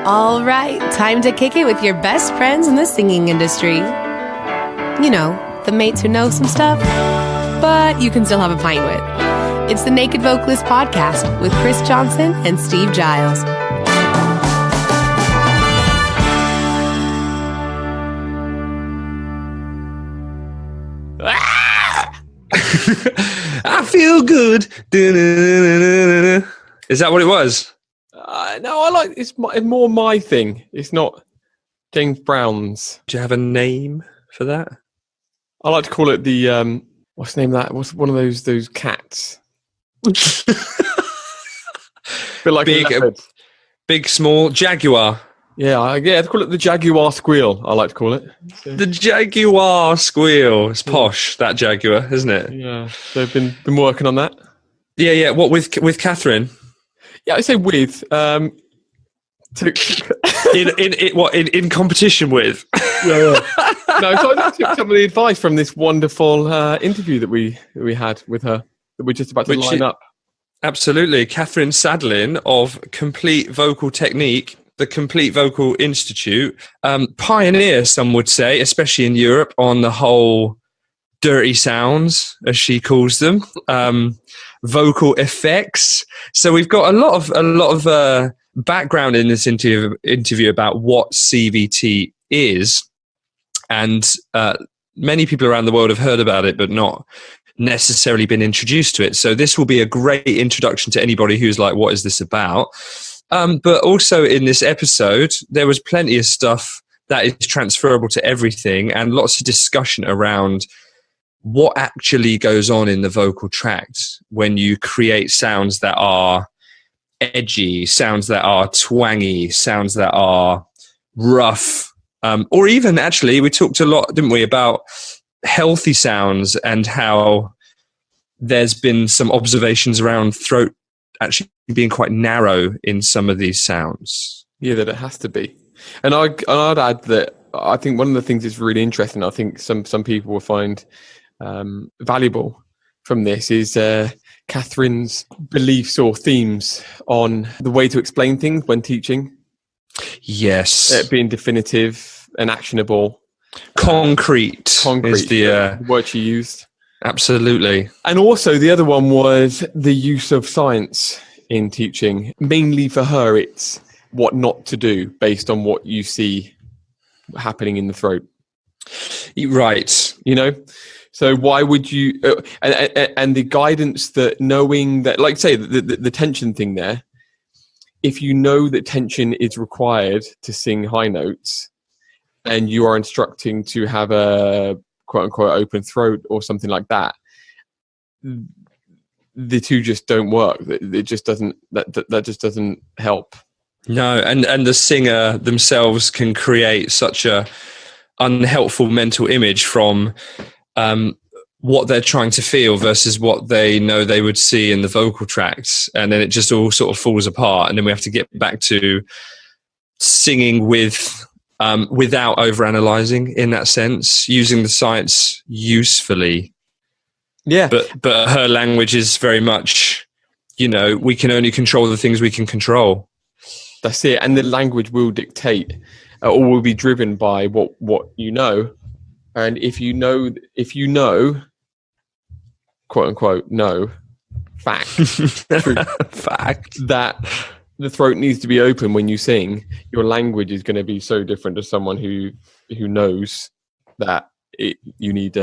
All right, time to kick it with your best friends in the singing industry. You know, the mates who know some stuff, but you can still have a pint with. It's the Naked Vocalist Podcast with Chris Johnson and Steve Giles. I feel good. Is that what it was? No, I like it's more my thing. It's not James Brown's. Do you have a name for that? I like to call it the what's the name of that? What's one of those cats? Bit like big, small Jaguar. Yeah, I'd call it the Jaguar squeal. I like to call it the Jaguar squeal. It's posh, that Jaguar, isn't it? Yeah, so I've been working on that. Yeah. What with Cathrine? Yeah, I say with in competition with. Yeah. No, so I took some of the advice from this wonderful interview that we had with her that we're just about to line up. Absolutely, Cathrine Sadolin of Complete Vocal Technique, the Complete Vocal Institute, pioneer, some would say, especially in Europe, on the whole dirty sounds, as she calls them. Vocal effects. So we've got a lot of background in this interview about what CVT is, and many people around the world have heard about it, but not necessarily been introduced to it. So this will be a great introduction to anybody who's like, "What is this about?" But also in this episode, there was plenty of stuff that is transferable to everything, and lots of discussion around what actually goes on in the vocal tract when you create sounds that are edgy, sounds that are twangy, sounds that are rough, or even actually we talked a lot, didn't we, about healthy sounds and how there's been some observations around throat actually being quite narrow in some of these sounds. Yeah, that it has to be. And I'd add that I think one of the things that's really interesting, I think some people will find valuable from this, is Cathrine's beliefs or themes on the way to explain things when teaching. Yes. It being definitive and actionable. Concrete is the word she used. Absolutely. And also the other one was the use of science in teaching. Mainly for her, it's what not to do based on what you see happening in the throat. Right. You know? So why would you, and the guidance that knowing that, like say the tension thing there, if you know that tension is required to sing high notes and you are instructing to have a quote unquote open throat or something like that, the two just don't work. It just doesn't, that just doesn't help. No. And the singer themselves can create such a unhelpful mental image from what they're trying to feel versus what they know they would see in the vocal tracts, and then it just all sort of falls apart, and then we have to get back to singing with without overanalyzing, in that sense, using the science usefully. Yeah, but her language is very much, you know, we can only control the things we can control. That's it, and the language will dictate or will be driven by what you know. And if you know, quote unquote, no, fact, fact that the throat needs to be open when you sing, your language is going to be so different to someone who knows that you need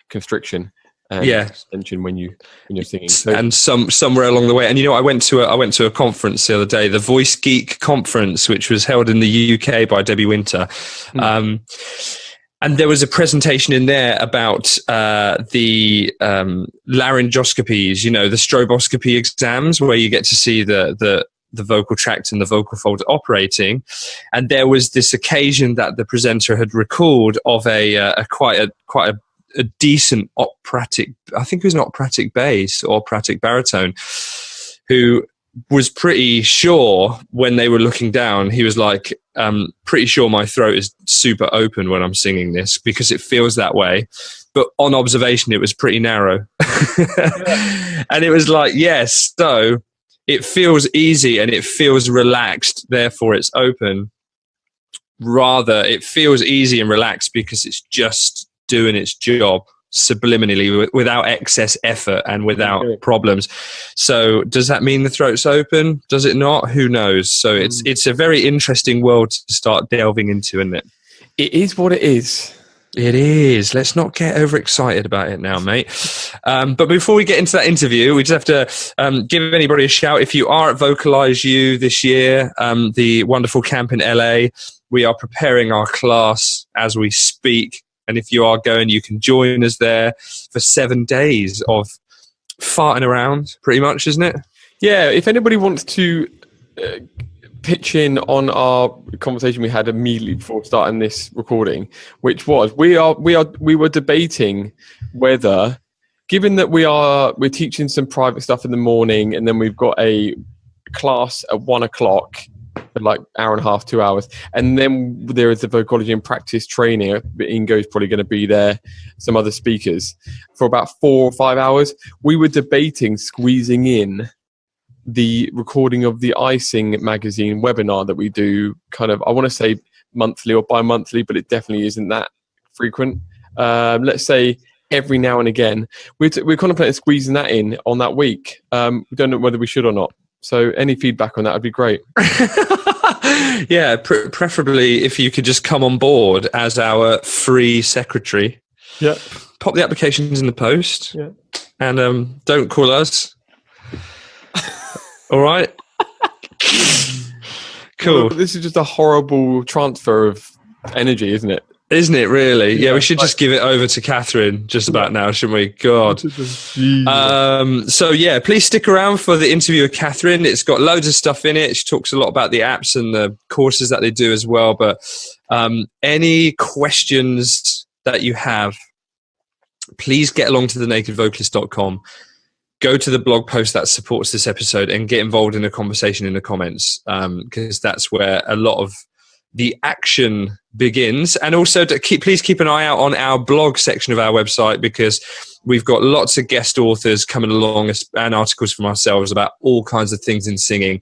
constriction and tension when you're singing. So, and somewhere along the way, and you know, I went to a conference the other day, the Voice Geek conference, which was held in the UK by Debbie Winter. And there was a presentation in there about the laryngoscopies, you know, the stroboscopy exams, where you get to see the vocal tract and the vocal folds operating. And there was this occasion that the presenter had recalled of quite a decent operatic, I think it was an operatic bass or operatic baritone, who was pretty sure when they were looking down, he was like, pretty sure my throat is super open when I'm singing this because it feels that way. But on observation, it was pretty narrow. And it was like, yes, so it feels easy and it feels relaxed, therefore it's open. Rather, it feels easy and relaxed because it's just doing its job subliminally without excess effort and without problems. So does that mean the throat's open? Does it not? Who knows? So it's a very interesting world to start delving into, isn't it? It is what it is. It is. Let's not get overexcited about it now, mate. But before we get into that interview, we just have to give anybody a shout. If you are at Vocalize You this year, the wonderful camp in LA, we are preparing our class as we speak. And if you are going, you can join us there for 7 days of farting around, pretty much, isn't it? Yeah, if anybody wants to pitch in on our conversation we had immediately before starting this recording, which was we were debating whether, given that we're teaching some private stuff in the morning and then we've got a class at 1 o'clock, like hour and a half, 2 hours, and then there is the vocology and practice training. Ingo's probably going to be there, some other speakers for about 4 or 5 hours. We were debating squeezing in the recording of the iSing magazine webinar that we do kind of, I want to say monthly or bi-monthly, but it definitely isn't that frequent. Let's say every now and again. We're contemplating squeezing that in on that week. We don't know whether we should or not. So any feedback on that would be great. Yeah, preferably if you could just come on board as our free secretary. Yeah. Pop the applications in the post. Yeah. And don't call us. All right. Cool. Well, this is just a horrible transfer of energy, isn't it? Isn't it really? Yeah, we should just give it over to Cathrine just about now, shouldn't we? God. So yeah, please stick around for the interview with Cathrine. It's got loads of stuff in it. She talks a lot about the apps and the courses that they do as well. But any questions that you have, please get along to thenakedvocalist.com. Go to the blog post that supports this episode and get involved in a conversation in the comments, because that's where a lot of the action begins. And also please keep an eye out on our blog section of our website, because we've got lots of guest authors coming along and articles from ourselves about all kinds of things in singing.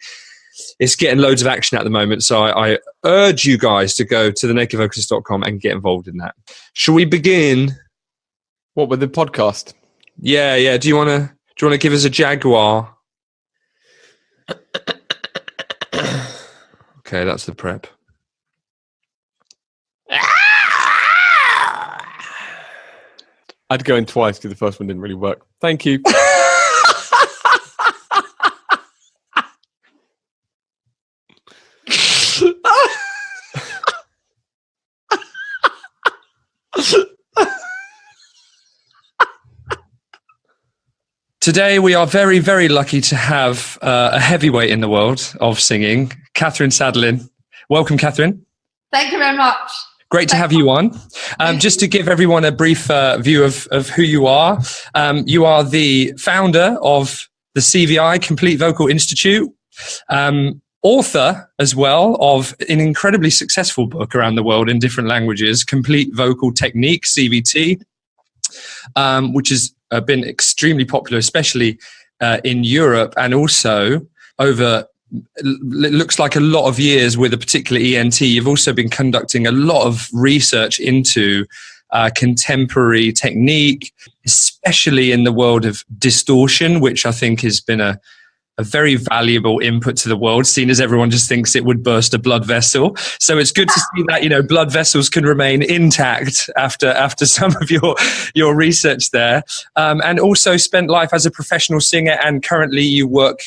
It's getting loads of action at the moment. So I urge you guys to go to thenakedvocalist.com and get involved in that. Shall we begin? What, with the podcast? Yeah. Do you want to give us a Jaguar? Okay, that's the prep. I'd go in twice because the first one didn't really work. Thank you. Today we are very, very lucky to have a heavyweight in the world of singing, Cathrine Sadolin. Welcome, Cathrine. Thank you very much. Great to have you on. Just to give everyone a brief view of who you are the founder of the CVI, Complete Vocal Institute, author as well of an incredibly successful book around the world in different languages, Complete Vocal Technique, CVT, which has been extremely popular, especially in Europe, and also over it looks like a lot of years with a particular ENT. You've also been conducting a lot of research into contemporary technique, especially in the world of distortion, which I think has been a very valuable input to the world, seen as everyone just thinks it would burst a blood vessel. So it's good to see that, blood vessels can remain intact after some of your research there. And also spent life as a professional singer, and currently you work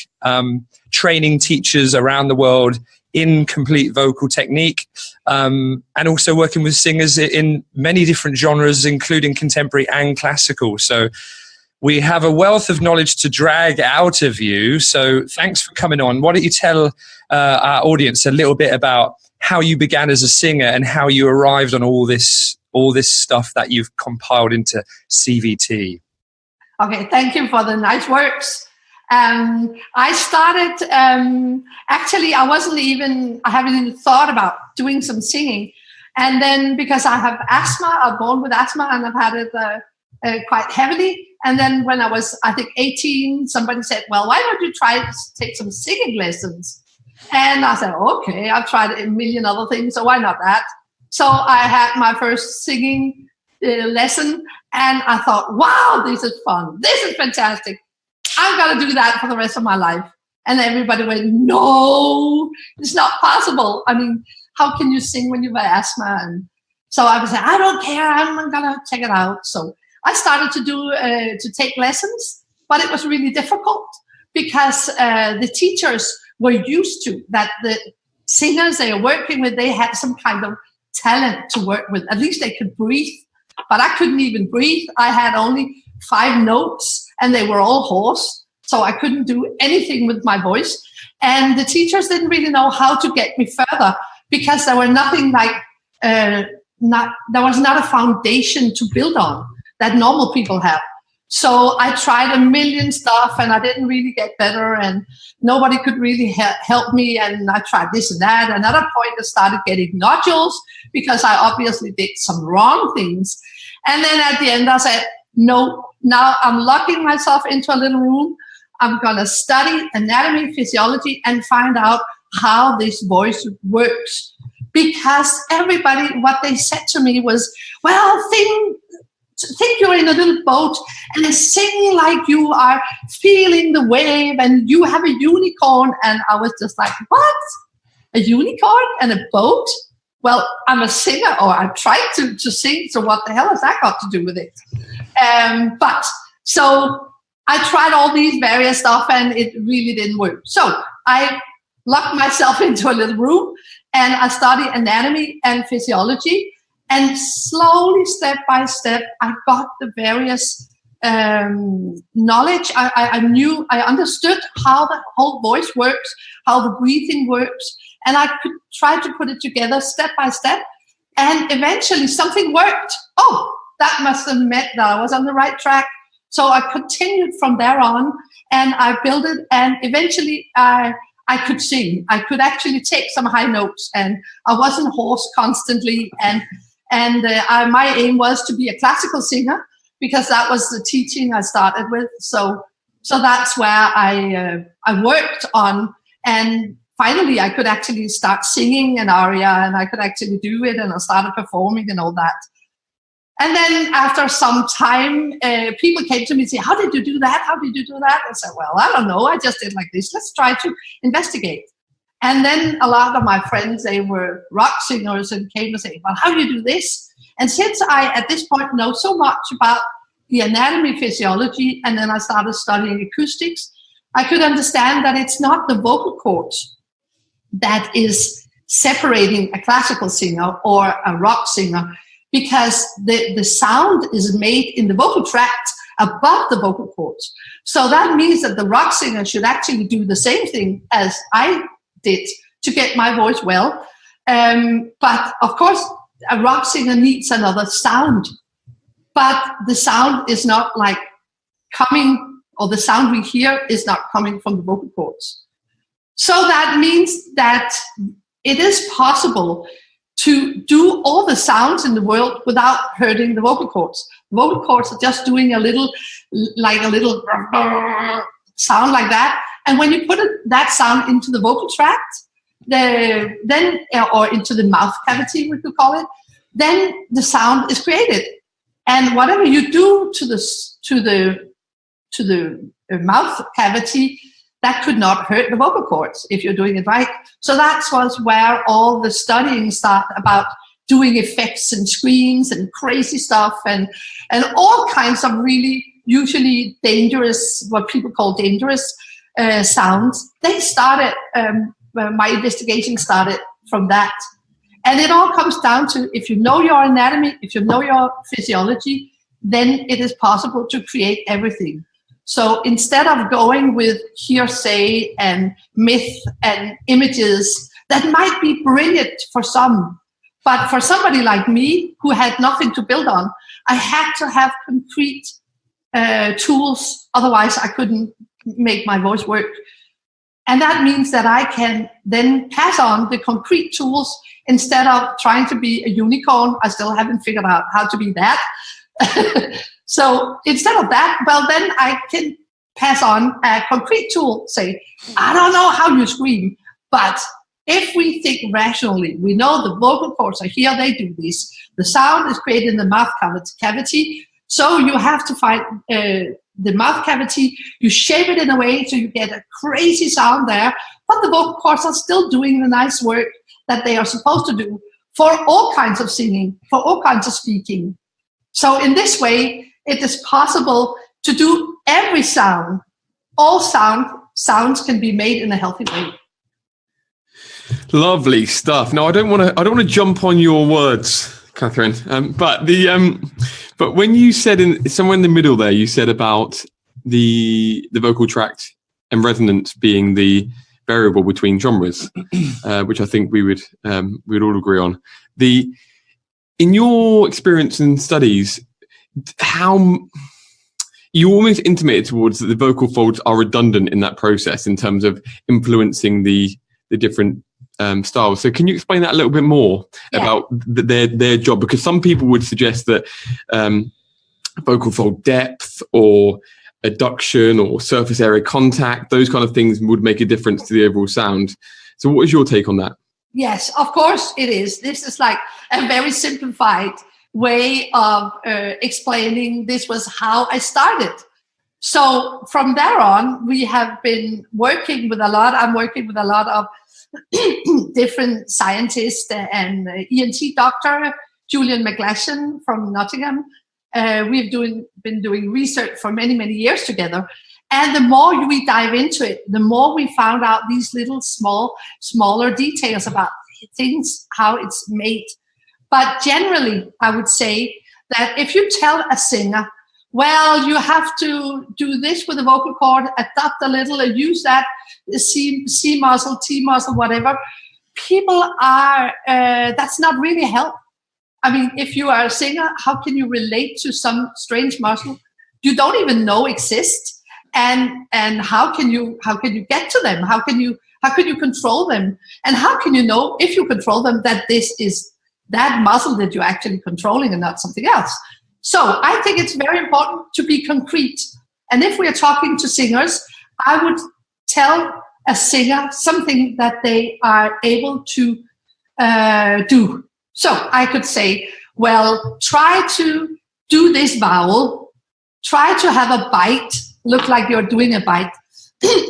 training teachers around the world in complete vocal technique, and also working with singers in many different genres, including contemporary and classical. So we have a wealth of knowledge to drag out of you. So thanks for coming on. Why don't you tell our audience a little bit about how you began as a singer and how you arrived on all this stuff that you've compiled into CVT? Okay, thank you for the nice words. I started, actually, I haven't even thought about doing some singing. And then because I have asthma, I'm born with asthma, and I've had it quite heavily. And then when I was, I think, 18, somebody said, well, why don't you try to take some singing lessons? And I said, okay, I've tried a million other things, so why not that? So I had my first singing lesson, and I thought, wow, this is fun. This is fantastic. I'm going to do that for the rest of my life. And everybody went, no, it's not possible. I mean, how can you sing when you have asthma? And so I was like, I don't care. I'm going to check it out. So I started to take lessons, but it was really difficult because the teachers were used to that the singers they were working with, they had some kind of talent to work with. At least they could breathe, but I couldn't even breathe. I had only 5 notes and they were all hoarse, so I couldn't do anything with my voice. And the teachers didn't really know how to get me further because there were nothing like, there was not a foundation to build on that normal people have. So I tried a million stuff and I didn't really get better and nobody could really help me. And I tried this and that. Another point, I started getting nodules because I obviously did some wrong things. And then at the end I said, no, now I'm locking myself into a little room. I'm going to study anatomy, physiology, and find out how this voice works. Because everybody, what they said to me was, well, think you're in a little boat and sing like you are feeling the wave and you have a unicorn. And I was just like, what? A unicorn and a boat? Well, I'm a singer, or I tried to sing, so what the hell has that got to do with it? But so I tried all these various stuff and it really didn't work. So I locked myself into a little room and I studied anatomy and physiology. And slowly, step by step, I got the various knowledge. I understood how the whole voice works, how the breathing works, and I could try to put it together step by step. And eventually something worked. Oh, that must have meant that I was on the right track. So I continued from there on and I built it. And eventually I could sing. I could actually take some high notes and I wasn't hoarse constantly. And my aim was to be a classical singer because that was the teaching I started with. So that's where I worked on, and finally I could actually start singing an aria and I could actually do it, and I started performing and all that. And then after some time, people came to me and said, how did you do that? How did you do that? I said, well, I don't know. I just did like this. Let's try to investigate. And then a lot of my friends, they were rock singers and came and said, well, how do you do this? And since I, at this point, know so much about the anatomy, physiology, and then I started studying acoustics, I could understand that it's not the vocal cords that is separating a classical singer or a rock singer, because the sound is made in the vocal tract above the vocal cords. So that means that the rock singer should actually do the same thing as I did to get my voice well. But of course, a rock singer needs another sound. But the sound is not like coming, or the sound we hear is not coming from the vocal cords. So that means that it is possible to do all the sounds in the world without hurting the vocal cords. The vocal cords are just doing a little sound like that. And when you put that sound into the vocal tract, or into the mouth cavity, we could call it, then the sound is created. And whatever you do to the mouth cavity, that could not hurt the vocal cords if you're doing it right. So that was where all the studying started about doing effects and screens and crazy stuff and all kinds of really usually dangerous, what people call dangerous sounds. They started, my investigation started from that. And it all comes down to, if you know your anatomy, if you know your physiology, then it is possible to create everything. So instead of going with hearsay and myth and images that might be brilliant for some, but for somebody like me who had nothing to build on, I had to have concrete tools, otherwise I couldn't make my voice work. And that means that I can then pass on the concrete tools instead of trying to be a unicorn. I still haven't figured out how to be that. So instead of that, well, then I can pass on a concrete tool, say, I don't know how you scream, but if we think rationally, we know the vocal cords are here, they do this. The sound is created in the mouth cavity. So you have to find the mouth cavity, you shape it in a way so you get a crazy sound there, but the vocal cords are still doing the nice work that they are supposed to do for all kinds of singing, for all kinds of speaking. So in this way, it is possible to do every sound. All sounds can be made in a healthy way. Lovely stuff. Now, I don't want to jump on your words, Cathrine. But when you said somewhere in the middle there, you said about the vocal tract and resonance being the variable between genres, which I think we'd all agree on. In your experience and studies, how you almost intimated towards that the vocal folds are redundant in that process in terms of influencing the different styles. So can you explain that a little bit more about their job? Because some people would suggest that vocal fold depth or adduction or surface area contact, those kind of things would make a difference to the overall sound. So what is your take on that? Yes, of course it is. This is like a very simplified way of explaining this was how I started. So from there on, we have been working with I'm working with a lot of different scientists and ENT doctor, Julian McGlashan from Nottingham. We've been doing research for many, many years together. And the more we dive into it, the more we found out these little smaller details about things, how it's made. But generally, I would say that if you tell a singer, well, you have to do this with the vocal cord, adapt a little, and use that C muscle, T muscle, whatever, people are, that's not really help. I mean, if you are a singer, how can you relate to some strange muscle you don't even know exist? And how can you get to them? How can you control them? And how can you know, if you control them, that this is that muscle that you're actually controlling and not something else? So I think it's very important to be concrete. And if we are talking to singers, I would tell a singer something that they are able to do. So I could say, well, try to do this vowel. Try to have a bite, look like you're doing a bite.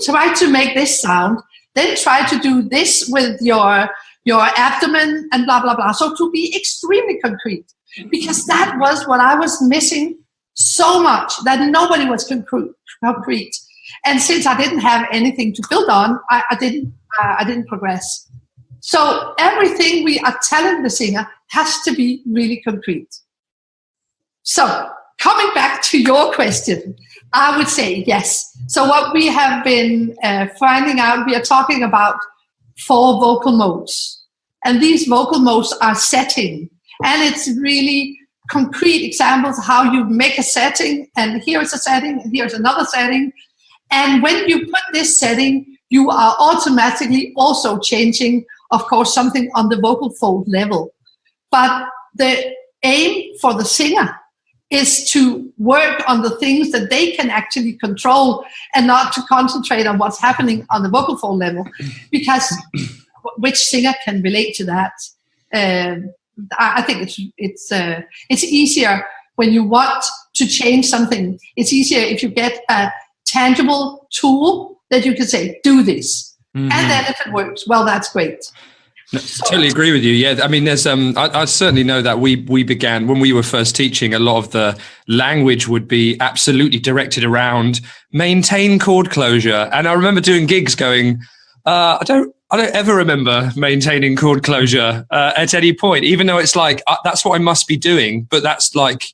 Try to make this sound. Then try to do this with your abdomen and blah, blah, blah. So to be extremely concrete, because that was what I was missing so much, that nobody was concrete. And since I didn't have anything to build on, I didn't progress. So everything we are telling the singer has to be really concrete. So coming back to your question, I would say yes. So what we have been finding out, we are talking about 4 vocal modes. And these vocal modes are setting. And it's really concrete examples how you make a setting, and here's a setting, and here's another setting. And when you put this setting, you are automatically also changing, of course, something on the vocal fold level. But the aim for the singer is to work on the things that they can actually control and not to concentrate on what's happening on the vocal fold level, because which singer can relate to that? I think it's easier when you want to change something. It's easier if you get a tangible tool that you can say, do this. Mm-hmm. And then if it works, well, that's great. No, totally agree with you. Yeah, I mean, there's I certainly know that we began when we were first teaching. A lot of the language would be absolutely directed around maintain chord closure, and I remember doing gigs going, I don't ever remember maintaining chord closure at any point, even though it's like that's what I must be doing, but that's like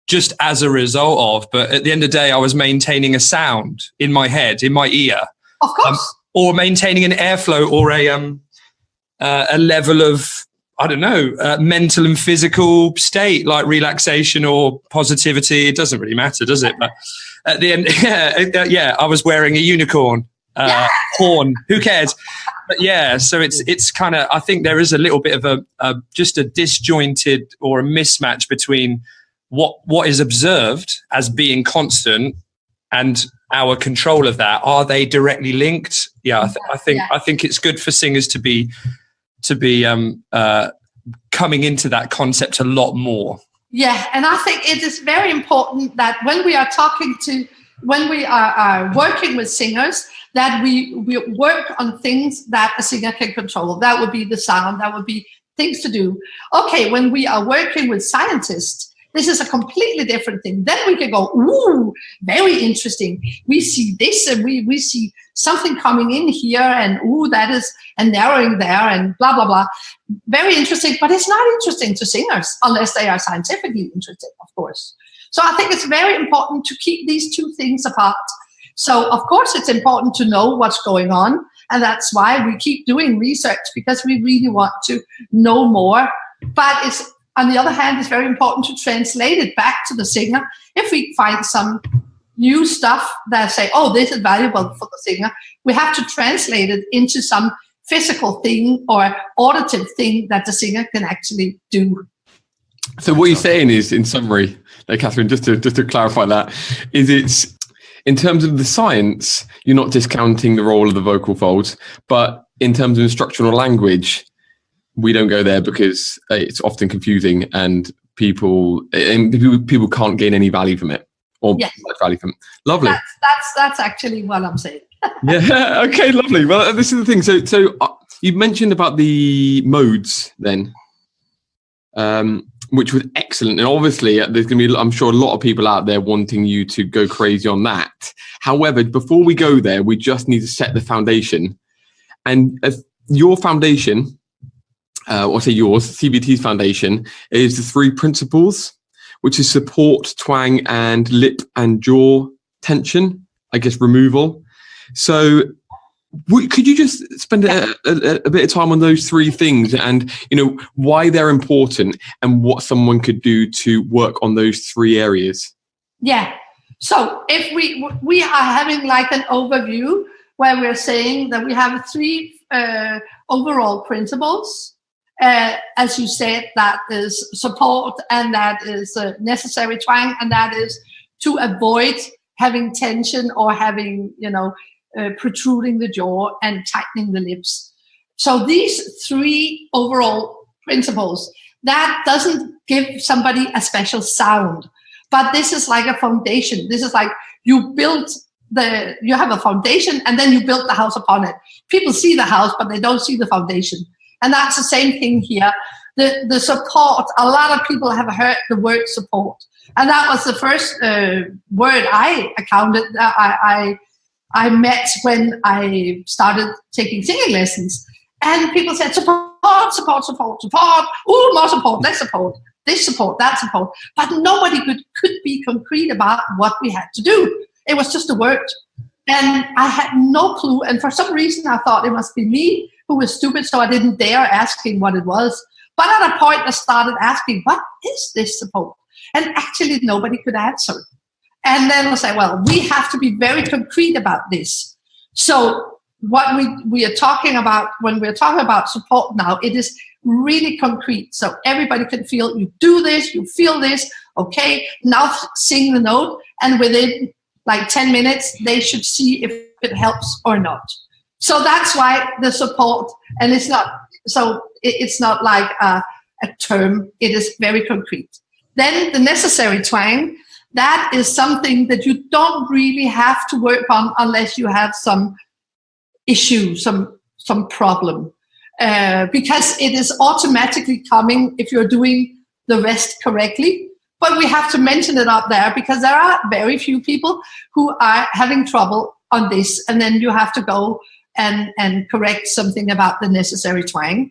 just as a result of. But at the end of the day, I was maintaining a sound in my head, in my ear, of course, or maintaining an airflow or a level of, I don't know, mental and physical state, like relaxation or positivity. It doesn't really matter, does it? But at the end, I was wearing a unicorn horn. Who cares? But yeah, so it's kind of, I think there is a little bit of just a disjointed or a mismatch between what is observed as being constant and our control of that, are they directly linked? Yeah, I think it's good for singers to be coming into that concept a lot more. Yeah, and I think it is very important that when we are working with singers, that we work on things that a singer can control. That would be the sound, that would be things to do. Okay, when we are working with scientists, this is a completely different thing. Then we can go, ooh, very interesting. We see this and we see something coming in here and ooh, that is a narrowing there and blah, blah, blah. Very interesting, but it's not interesting to singers unless they are scientifically interested, of course. So I think it's very important to keep these two things apart. So of course it's important to know what's going on. And that's why we keep doing research, because we really want to know more. But it's, on the other hand, it's very important to translate it back to the singer. If we find some new stuff that say, oh, this is valuable for the singer, we have to translate it into some physical thing or auditive thing that the singer can actually do. So what you're saying is, in summary, Cathrine, just to clarify that, is it's, in terms of the science, you're not discounting the role of the vocal folds, but in terms of instructional language, we don't go there because it's often confusing and people can't gain any value from it or yes. Value from it. Lovely. That's actually what I'm saying. Yeah. Okay. Lovely. Well, this is the thing. So you mentioned about the modes then, which was excellent. And obviously there's going to be, I'm sure, a lot of people out there wanting you to go crazy on that. However, before we go there, we just need to set the foundation. And your foundation, or say yours, CVT's foundation, is the 3 principles, which is support, twang, and lip and jaw tension, I guess, removal. So could you just spend a bit of time on those 3 things and, why they're important and what someone could do to work on those 3 areas? Yeah. So if we are having like an overview where we're saying that we have 3 overall principles. As you said, that is support, and that is necessary twang, and that is to avoid having tension or having, protruding the jaw and tightening the lips. So these 3 overall principles, that doesn't give somebody a special sound, but this is like a foundation. This is like you have a foundation and then you build the house upon it. People see the house, but they don't see the foundation. And that's the same thing here. The support, a lot of people have heard the word support. And that was the first word I encountered, I met when I started taking singing lessons. And people said, support, support, support, support. Ooh, more support, less support, this support, that support. But nobody could be concrete about what we had to do. It was just a word. And I had no clue. And for some reason, I thought it must be me who was stupid, so I didn't dare ask him what it was. But at a point, I started asking, what is this support? And actually, nobody could answer. And then I said, well, we have to be very concrete about this. So what we are talking about, when we're talking about support now, it is really concrete. So everybody can feel, you do this, you feel this, okay, now sing the note. And within like 10 minutes, they should see if it helps or not. So that's why the support, and it's not like a term, it is very concrete. Then the necessary twang, that is something that you don't really have to work on unless you have some issue, some problem. Because it is automatically coming if you're doing the rest correctly. But we have to mention it up there because there are very few people who are having trouble on this. And then you have to go and correct something about the necessary twang.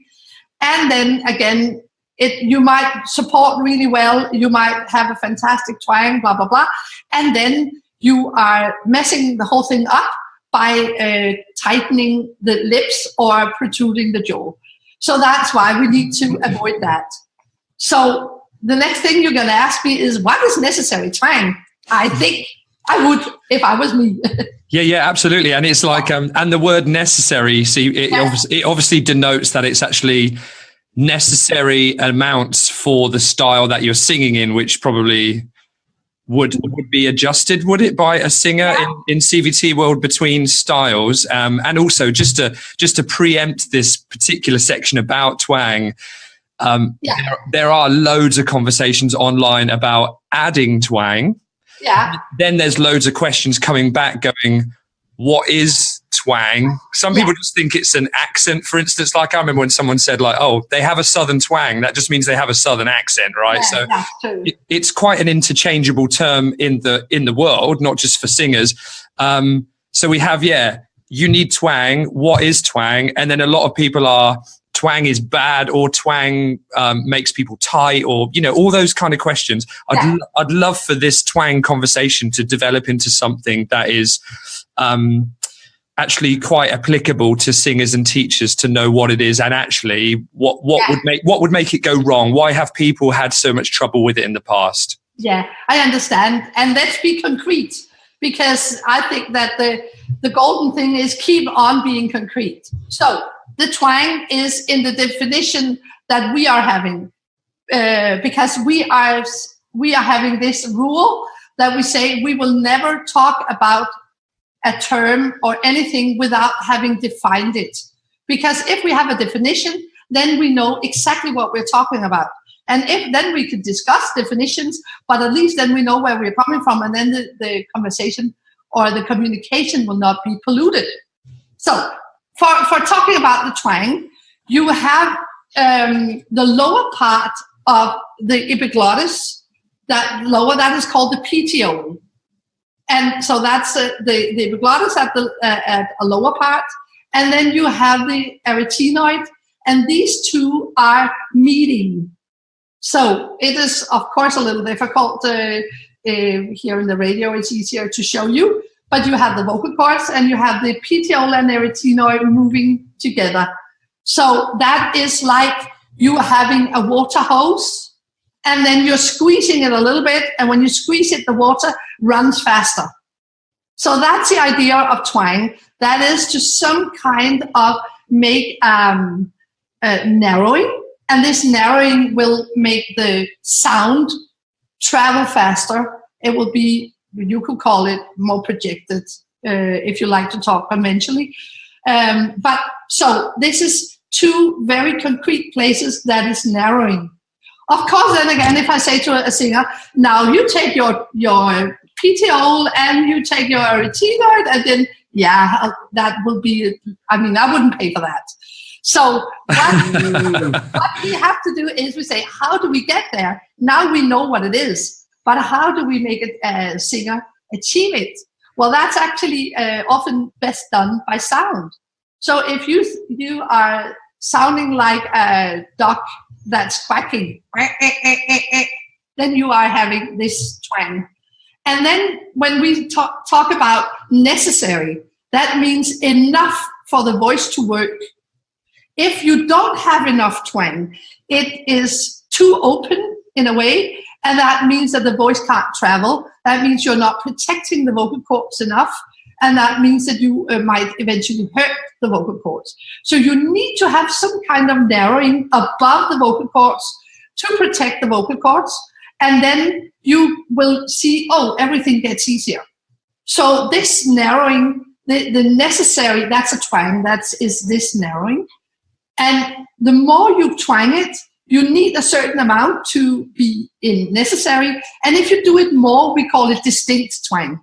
And then again, you might support really well, you might have a fantastic twang, blah, blah, blah. And then you are messing the whole thing up by tightening the lips or protruding the jaw. So that's why we need to avoid that. So the next thing you're going to ask me is, what is necessary twang? I think I would if I was me. Yeah, absolutely. And it's like, and the word necessary, see, it obviously denotes that it's actually, necessary amounts for the style that you're singing in, which probably would be adjusted, would it, by a singer in CVT world between styles? And also just to preempt this particular section about twang, there are loads of conversations online about adding twang. Yeah. Then there's loads of questions coming back going, what is twang? Some people just think it's an accent, for instance. Like I remember when someone said like, oh, they have a southern twang. That just means they have a southern accent, right? Yeah, so that's true. it's quite an interchangeable term in the world, not just for singers. So we have, you need twang. What is twang? And then a lot of people are, twang is bad, or twang makes people tight, or, all those kind of questions. I'd love for this twang conversation to develop into something that is actually quite applicable to singers and teachers to know what it is, and actually what would make it go wrong. Why have people had so much trouble with it in the past? Yeah, I understand. And let's be concrete, because I think that the golden thing is keep on being concrete. So the twang is in the definition that we are having, because we are having this rule that we say we will never talk about a term or anything without having defined it. Because if we have a definition, then we know exactly what we're talking about. And then we could discuss definitions, but at least then we know where we're coming from, and then the conversation or the communication will not be polluted. So for talking about the twang, you have the lower part of the epiglottis, that is called the petiole. And so that's the epiglottis at a lower part. And then you have the arytenoid, and these two are meeting. So it is, of course, a little difficult here in the radio. It's easier to show you. But you have the vocal cords, and you have the petiole and arytenoid moving together. So that is like you having a water hose, and then you're squeezing it a little bit, and when you squeeze it, the water runs faster. So that's the idea of twang. That is to some kind of make narrowing, and this narrowing will make the sound travel faster. It will be, you could call it more projected, if you like to talk conventionally. But so this is two very concrete places that is narrowing. Of course, then again, if I say to a singer, now you take your petiole and you take your arytenoid, and then, that will be, I wouldn't pay for that. So what we have to do is we say, how do we get there? Now we know what it is, but how do we make a singer achieve it? Well, that's actually often best done by sound. So if you are sounding like a duck that's quacking, then you are having this twang. And then when we talk about necessary, that means enough for the voice to work. If you don't have enough twang, it is too open in a way, and that means that the voice can't travel. That means you're not protecting the vocal cords enough, and that means that you might eventually hurt the vocal cords. So you need to have some kind of narrowing above the vocal cords to protect the vocal cords, and then you will see, everything gets easier. So this narrowing, the necessary, that's a twang, is this narrowing. And the more you twang it, you need a certain amount to be in necessary. And if you do it more, we call it distinct twang.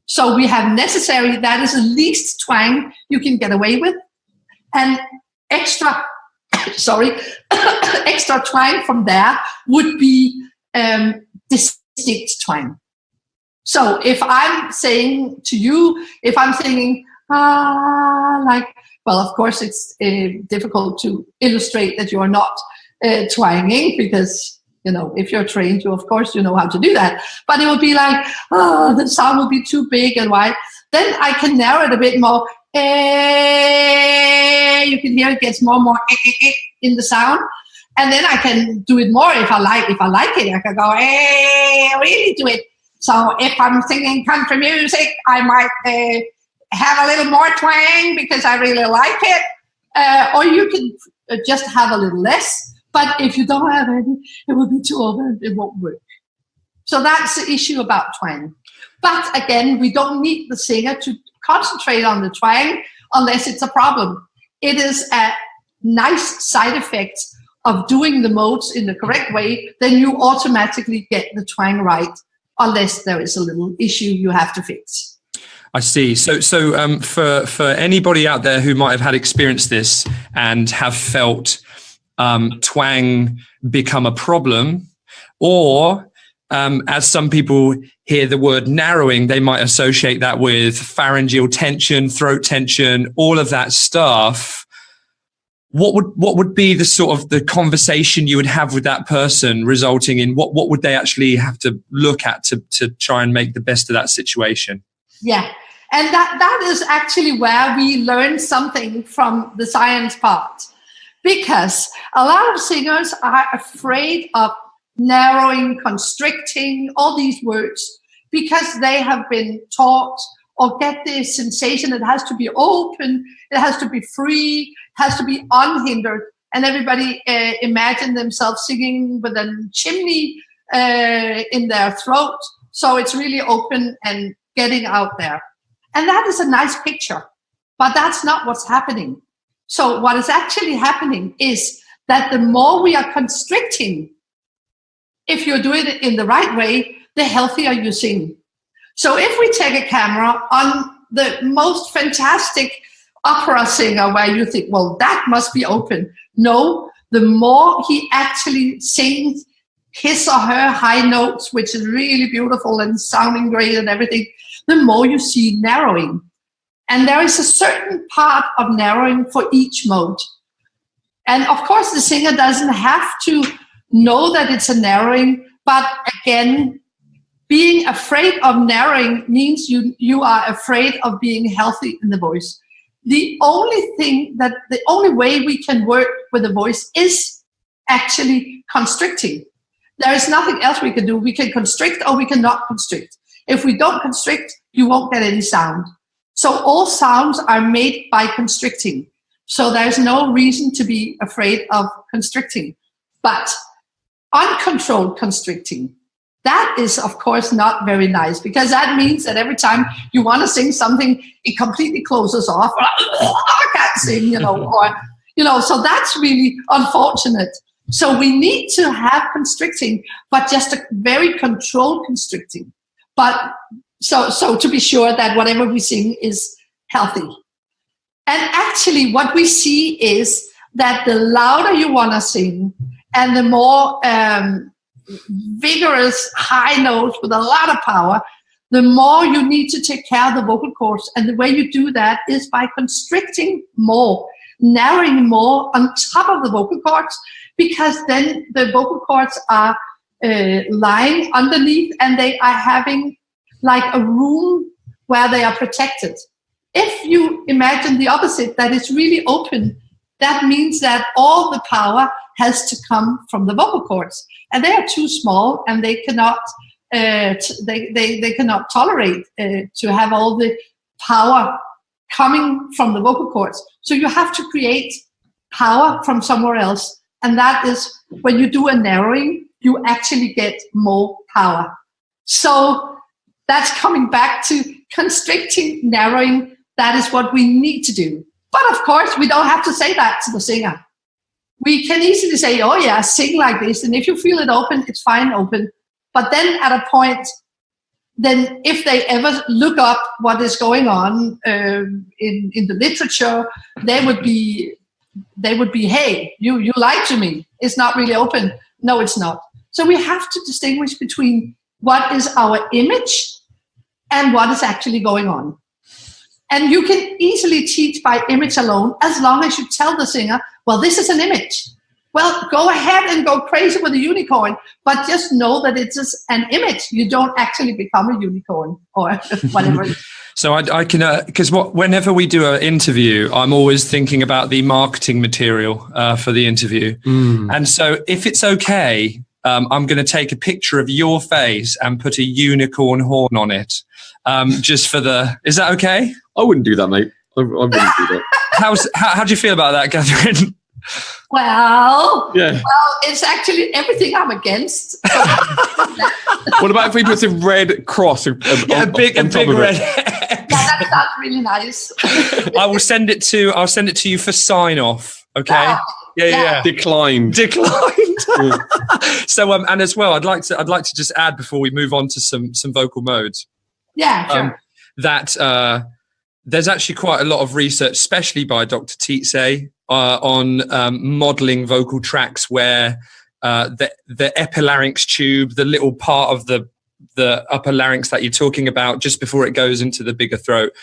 So we have necessary, that is the least twang you can get away with. And extra twang from there would be distinct twang. So if I'm saying to you, if I'm singing, well, of course, it's difficult to illustrate that you are not twanging, because, if you're trained, of course, you know how to do that. But it will be like, the sound will be too big and wide. Then I can narrow it a bit more. You can hear it gets more and more in the sound. And then I can do it more if I like it. I can go, really do it. So if I'm singing country music, I might have a little more twang because I really like it. Or you can just have a little less, but if you don't have any, it will be too open, it won't work. So that's the issue about twang. But again, we don't need the singer to concentrate on the twang unless it's a problem. It is a nice side effect of doing the modes in the correct way, then you automatically get the twang right, unless there is a little issue you have to fix. I see. So for anybody out there who might have had experienced this and have felt twang become a problem, or as some people hear the word narrowing, they might associate that with pharyngeal tension, throat tension, all of that stuff. What would be the sort of the conversation you would have with that person, resulting in what would they actually have to look at to try and make the best of that situation? Yeah, and that is actually where we learn something from the science part, because a lot of singers are afraid of narrowing, constricting, all these words, because they have been taught or get this sensation it has to be open, it has to be free, has to be unhindered, and everybody imagine themselves singing with a chimney in their throat, so it's really open and getting out there. And that is a nice picture, but that's not what's happening. So what is actually happening is that the more we are constricting, if you're doing it in the right way, the healthier you sing. So if we take a camera on the most fantastic opera singer where you think, well, that must be open. No, the more he actually sings his or her high notes, which is really beautiful and sounding great and everything, the more you see narrowing. And there is a certain part of narrowing for each mode. And of course, the singer doesn't have to know that it's a narrowing, but again, being afraid of narrowing means you are afraid of being healthy in the voice. The only way we can work with the voice is actually constricting. There is nothing else we can do. We can constrict or we cannot constrict. If we don't constrict, you won't get any sound. So all sounds are made by constricting. So there's no reason to be afraid of constricting. But uncontrolled constricting, that is, of course, not very nice, because that means that every time you want to sing something, it completely closes off. I can't sing, so that's really unfortunate. So we need to have constricting, but just a very controlled constricting. But so to be sure that whatever we sing is healthy. And actually what we see is that the louder you want to sing and the more vigorous high notes with a lot of power, the more you need to take care of the vocal cords. And the way you do that is by constricting more, narrowing more on top of the vocal cords, because then the vocal cords are lying underneath and they are having like a room where they are protected. If you imagine the opposite, that it's really open, that means that all the power has to come from the vocal cords, and they are too small and they cannot they cannot tolerate to have all the power coming from the vocal cords. So you have to create power from somewhere else, and that is when you do a narrowing, you actually get more power. So that's coming back to constricting, narrowing. That is what we need to do. But of course, we don't have to say that to the singer. We can easily say, oh yeah, sing like this. And if you feel it open, it's fine open. But then at a point, then if they ever look up what is going on in the literature, they would be, hey, you lied to me. It's not really open. No, it's not. So we have to distinguish between what is our image and what is actually going on. And you can easily teach by image alone, as long as you tell the singer, well, this is an image. Well, go ahead and go crazy with a unicorn, but just know that it's just an image. You don't actually become a unicorn or whatever. So I can, because whenever we do an interview, I'm always thinking about the marketing material for the interview. And so if it's okay, I'm going to take a picture of your face and put a unicorn horn on it. Just for is that okay? I wouldn't do that, mate. I wouldn't do that. How do you feel about that, Cathrine? Well, it's actually everything I'm against. What about if we put a red cross? A big red. Yeah, that's not really nice. I'll send it to you for sign off. Okay. Yeah. Declined. So, and as well, I'd like to just add before we move on to some vocal modes. Yeah, sure. That there's actually quite a lot of research, especially by Dr. Tietze, on modeling vocal tracts where the epilarynx tube, the little part of the upper larynx that you're talking about just before it goes into the bigger throat,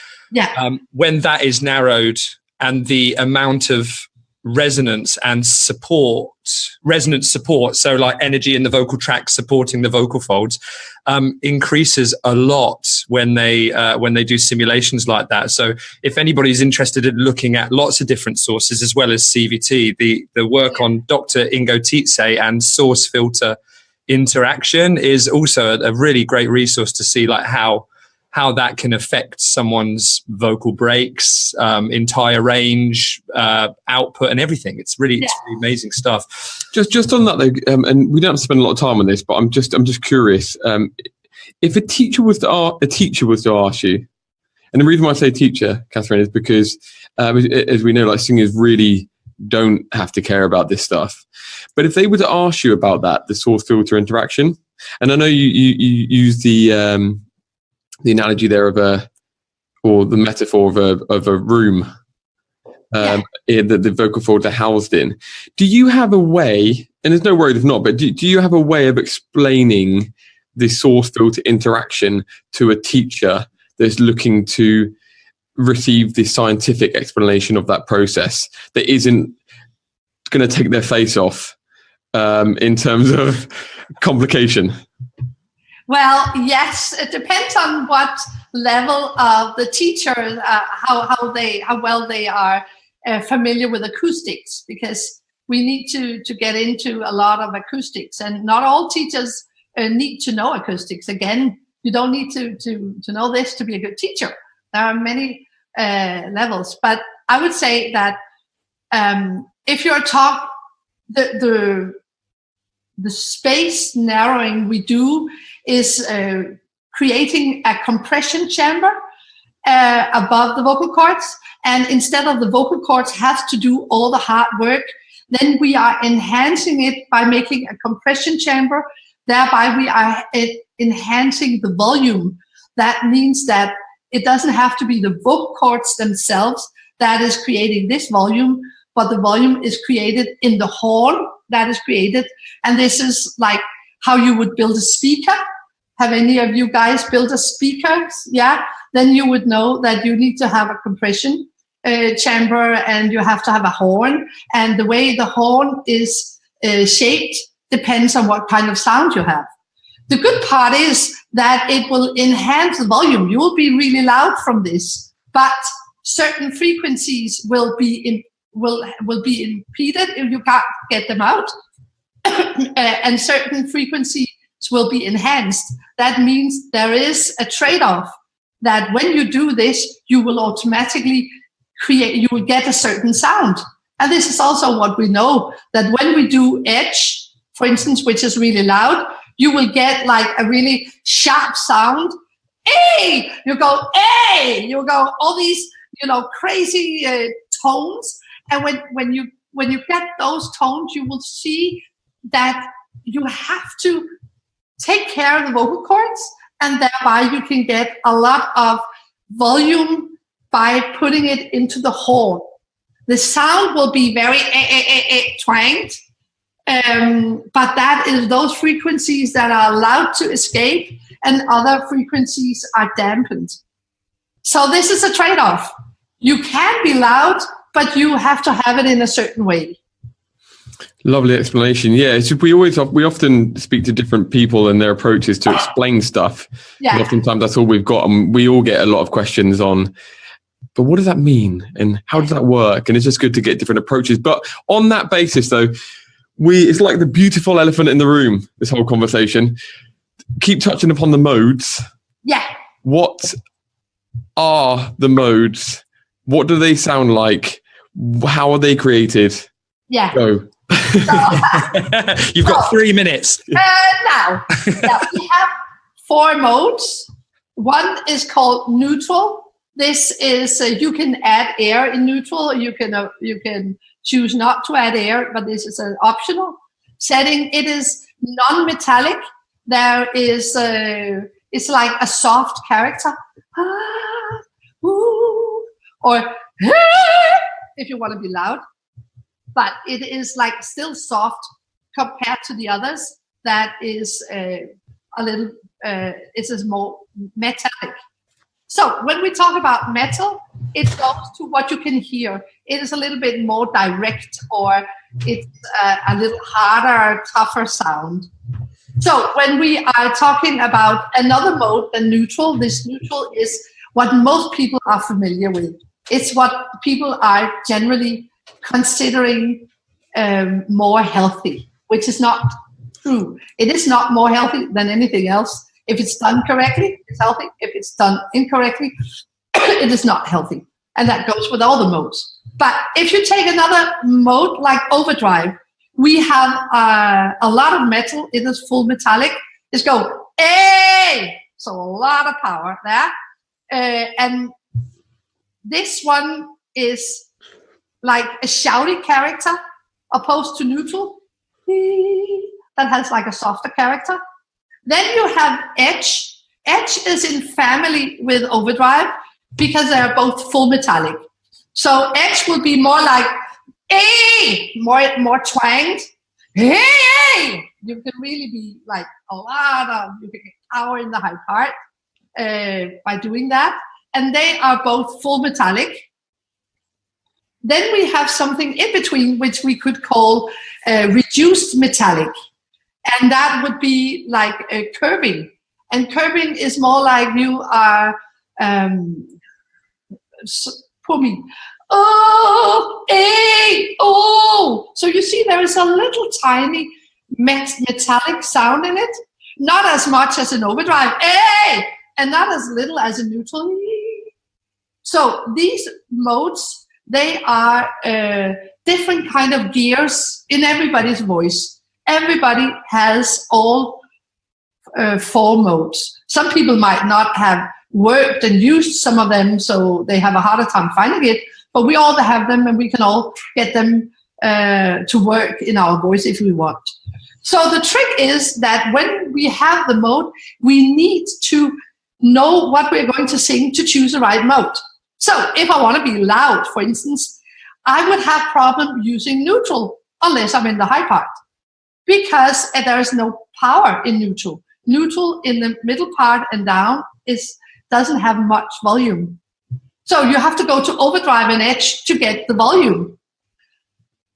when that is narrowed and the amount of resonance support, so like energy in the vocal tract supporting the vocal folds, increases a lot when they do simulations like that. So if anybody's interested in looking at lots of different sources as well as CVT, the work on Dr. Ingo Tietze and source filter interaction is also a really great resource to see like how that can affect someone's vocal breaks, entire range, output, and everything. It's really amazing stuff. Just on that though, and we don't have to spend a lot of time on this, but I'm just curious. If a teacher was to ask you, and the reason why I say teacher, Cathrine, is because as we know, like singers really don't have to care about this stuff. But if they were to ask you about that, the source filter interaction, and I know you use the analogy there or the metaphor of a room that the vocal folds are housed in. Do you have a way, and there's no worry if not, but do you have a way of explaining the source filter interaction to a teacher that's looking to receive the scientific explanation of that process that isn't going to take their face off in terms of complication? Well, yes, it depends on what level of the teacher, how well they are familiar with acoustics, because we need to get into a lot of acoustics, and not all teachers need to know acoustics. Again, you don't need to know this to be a good teacher. There are many levels, but I would say that if you're the space narrowing we do is creating a compression chamber above the vocal cords, and instead of the vocal cords have to do all the hard work, then we are enhancing it by making a compression chamber. Thereby we are enhancing the volume. That means that it doesn't have to be the vocal cords themselves that is creating this volume, but the volume is created in the horn that is created. And this is like how you would build a speaker. Have any of you guys built a speaker? Yeah, then you would know that you need to have a compression chamber, and you have to have a horn. And the way the horn is shaped depends on what kind of sound you have. The good part is that it will enhance the volume. You will be really loud from this, but certain frequencies will be impeded if you can't get them out, and certain frequencies will be enhanced. That means there is a trade-off, that when you do this, you will automatically you will get a certain sound. And this is also what we know, that when we do edge, for instance, which is really loud, you will get like a really sharp sound. Hey, you go, hey, you go all these, crazy tones. And when you get those tones, you will see that you have to take care of the vocal cords, and thereby you can get a lot of volume by putting it into the horn. The sound will be very twanged, but that is those frequencies that are allowed to escape, and other frequencies are dampened. So this is a trade-off. You can be loud, but you have to have it in a certain way. Lovely explanation. Yeah, we often speak to different people and their approaches to explain stuff. Yeah. And oftentimes that's all we've got, and we all get a lot of questions on, but what does that mean and how does that work? And it's just good to get different approaches. But on that basis, though, it's like the beautiful elephant in the room, this whole conversation. Keep touching upon the modes. Yeah. What are the modes? What do they sound like? How are they created? Yeah. Go. You've got 3 minutes. Now, we have 4 modes. One is called neutral. This is you can add air in neutral. You can choose not to add air, but this is an optional setting. It is non-metallic. There is it's like a soft character, or if you want to be loud. But it is like still soft compared to the others. That is a little, it is more metallic. So when we talk about metal, it goes to what you can hear. It is a little bit more direct, or it's a little harder, tougher sound. So when we are talking about another mode than neutral, this neutral is what most people are familiar with. It's what people are generally considering more healthy, which is not true. It is not more healthy than anything else. If it's done correctly, it's healthy. If it's done incorrectly, it is not healthy. And that goes with all the modes. But if you take another mode like overdrive, we have a lot of metal. It is full metallic. It's go, hey! So a lot of power there. And this one is like a shouty character opposed to neutral that has like a softer character. Then you have edge. Edge is in family with overdrive because they are both full metallic. So edge would be more like hey, more twanged. Hey, you can really be like a lot of, you can get power in the high part by doing that. And they are both full metallic. Then we have something in between, which we could call reduced metallic. And that would be like curbing. And curbing is more like you are, oh, hey, oh. So you see there is a little tiny metallic sound in it. Not as much as an overdrive, hey, and not as little as a neutral. So these modes, they are different kind of gears in everybody's voice. Everybody has all 4 modes. Some people might not have worked and used some of them, so they have a harder time finding it, but we all have them, and we can all get them to work in our voice if we want. So the trick is that when we have the mode, we need to know what we're going to sing to choose the right mode. So if I want to be loud, for instance, I would have problem using neutral unless I'm in the high part, because there is no power in neutral. Neutral in the middle part and down doesn't have much volume. So you have to go to overdrive and edge to get the volume.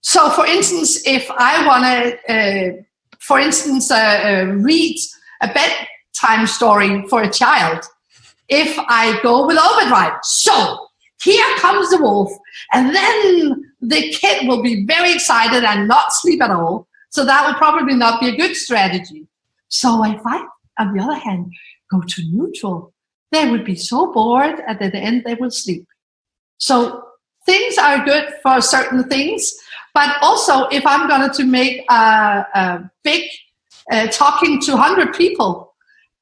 So for instance, if I want to, read a bedtime story for a child, if I go with overdrive, so here comes the wolf, and then the kid will be very excited and not sleep at all. So that would probably not be a good strategy. So if I, on the other hand, go to neutral, they would be so bored, and at the end they will sleep. So things are good for certain things, but also if I'm going to make a big talking to 100 people,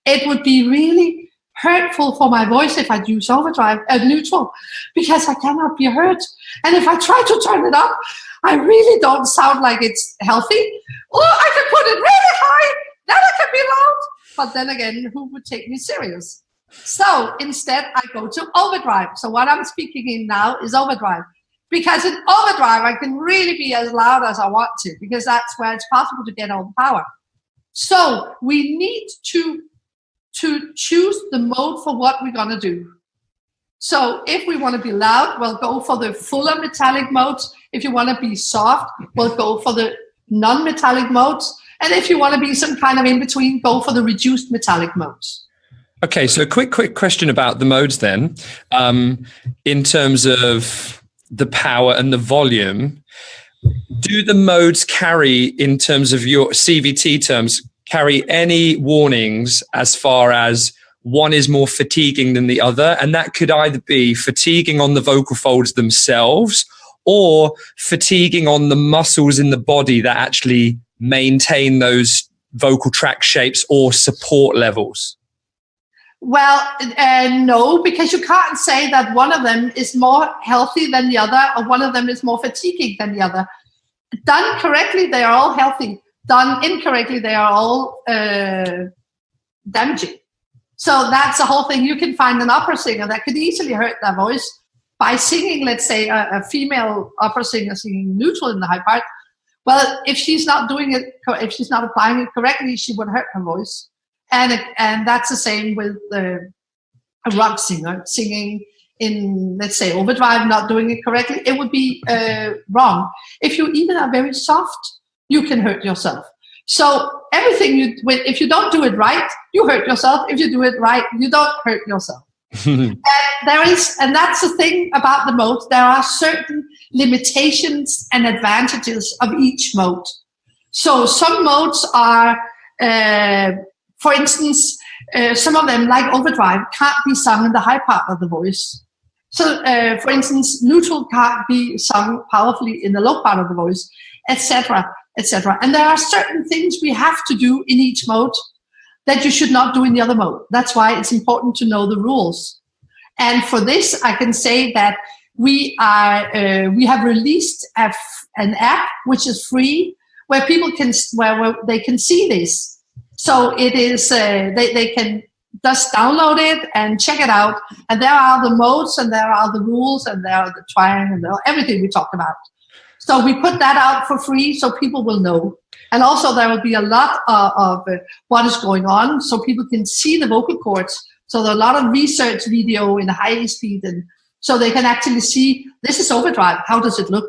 it would be really hurtful for my voice if I use overdrive neutral, because I cannot be heard. And if I try to turn it up, I really don't sound like it's healthy. Or I can put it really high, then I can be loud. But then again, who would take me serious? So instead, I go to overdrive. So what I'm speaking in now is overdrive. Because in overdrive, I can really be as loud as I want to, because that's where it's possible to get all the power. So we need to choose the mode for what we're going to do. So if we want to be loud, we'll go for the fuller metallic modes. If you want to be soft, we'll go for the non-metallic modes. And if you want to be some kind of in-between, go for the reduced metallic modes. Okay, so quick question about the modes then. In terms of the power and the volume, do the modes carry, in terms of your CVT terms, carry any warnings as far as one is more fatiguing than the other? And that could either be fatiguing on the vocal folds themselves, or fatiguing on the muscles in the body that actually maintain those vocal tract shapes or support levels? Well, no, because you can't say that one of them is more healthy than the other, or one of them is more fatiguing than the other. Done correctly, they are all healthy. Done incorrectly, they are all damaging. So that's the whole thing. You can find an opera singer that could easily hurt their voice by singing, let's say, a female opera singer singing neutral in the high part. Well, if she's not doing it, if she's not applying it correctly, she would hurt her voice. And that's the same with a rock singer singing in, let's say, overdrive, not doing it correctly. It would be wrong. If you even are very soft, you can hurt yourself. So everything if you don't do it right, you hurt yourself. If you do it right, you don't hurt yourself. And that's the thing about the mode. There are certain limitations and advantages of each mode. So some modes are, for instance, some of them, like overdrive, can't be sung in the high part of the voice. So, for instance, neutral can't be sung powerfully in the low part of the voice, etc., etc. And there are certain things we have to do in each mode that you should not do in the other mode. That's why it's important to know the rules. And for this, I can say that we have released an app which is free, where people can where they can see this. So it is they can just download it and check it out. And there are the modes, and there are the rules, and there are the twang, and everything we talked about. So we put that out for free so people will know. And also there will be a lot of what is going on, so people can see the vocal cords. So there are a lot of research video in high speed, and so they can actually see, this is overdrive, how does it look?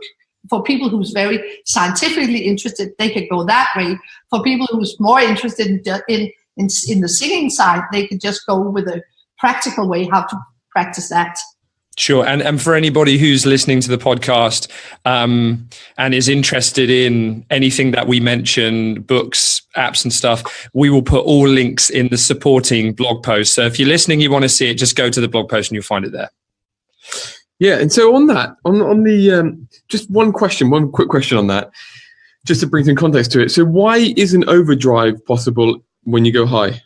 For people who's very scientifically interested, they could go that way. For people who's more interested in the singing side, they could just go with a practical way how to practice that. Sure. And for anybody who's listening to the podcast and is interested in anything that we mention, books, apps and stuff, we will put all links in the supporting blog post. So if you're listening, you want to see it, just go to the blog post and you'll find it there. Yeah. And so on that, on the, just one quick question on that, just to bring some context to it. So why isn't overdrive possible when you go high?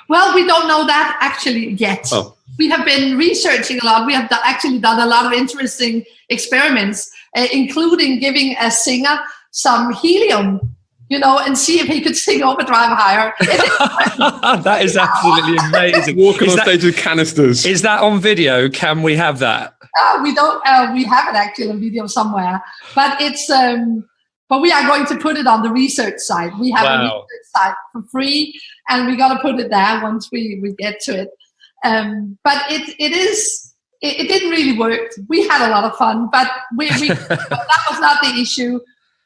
Well, we don't know that actually yet. Oh. We have been researching a lot. We have actually done a lot of interesting experiments, including giving a singer some helium, and see if he could sing overdrive higher. That is absolutely amazing. Walking on stage with canisters. Is that on video? Can we have that? We don't. We have it actually on video somewhere, but it's. But we are going to put it on the research site. We have a research site for free, and we're going to put it there once we get to it. But it didn't really work. We had a lot of fun, but that was not the issue.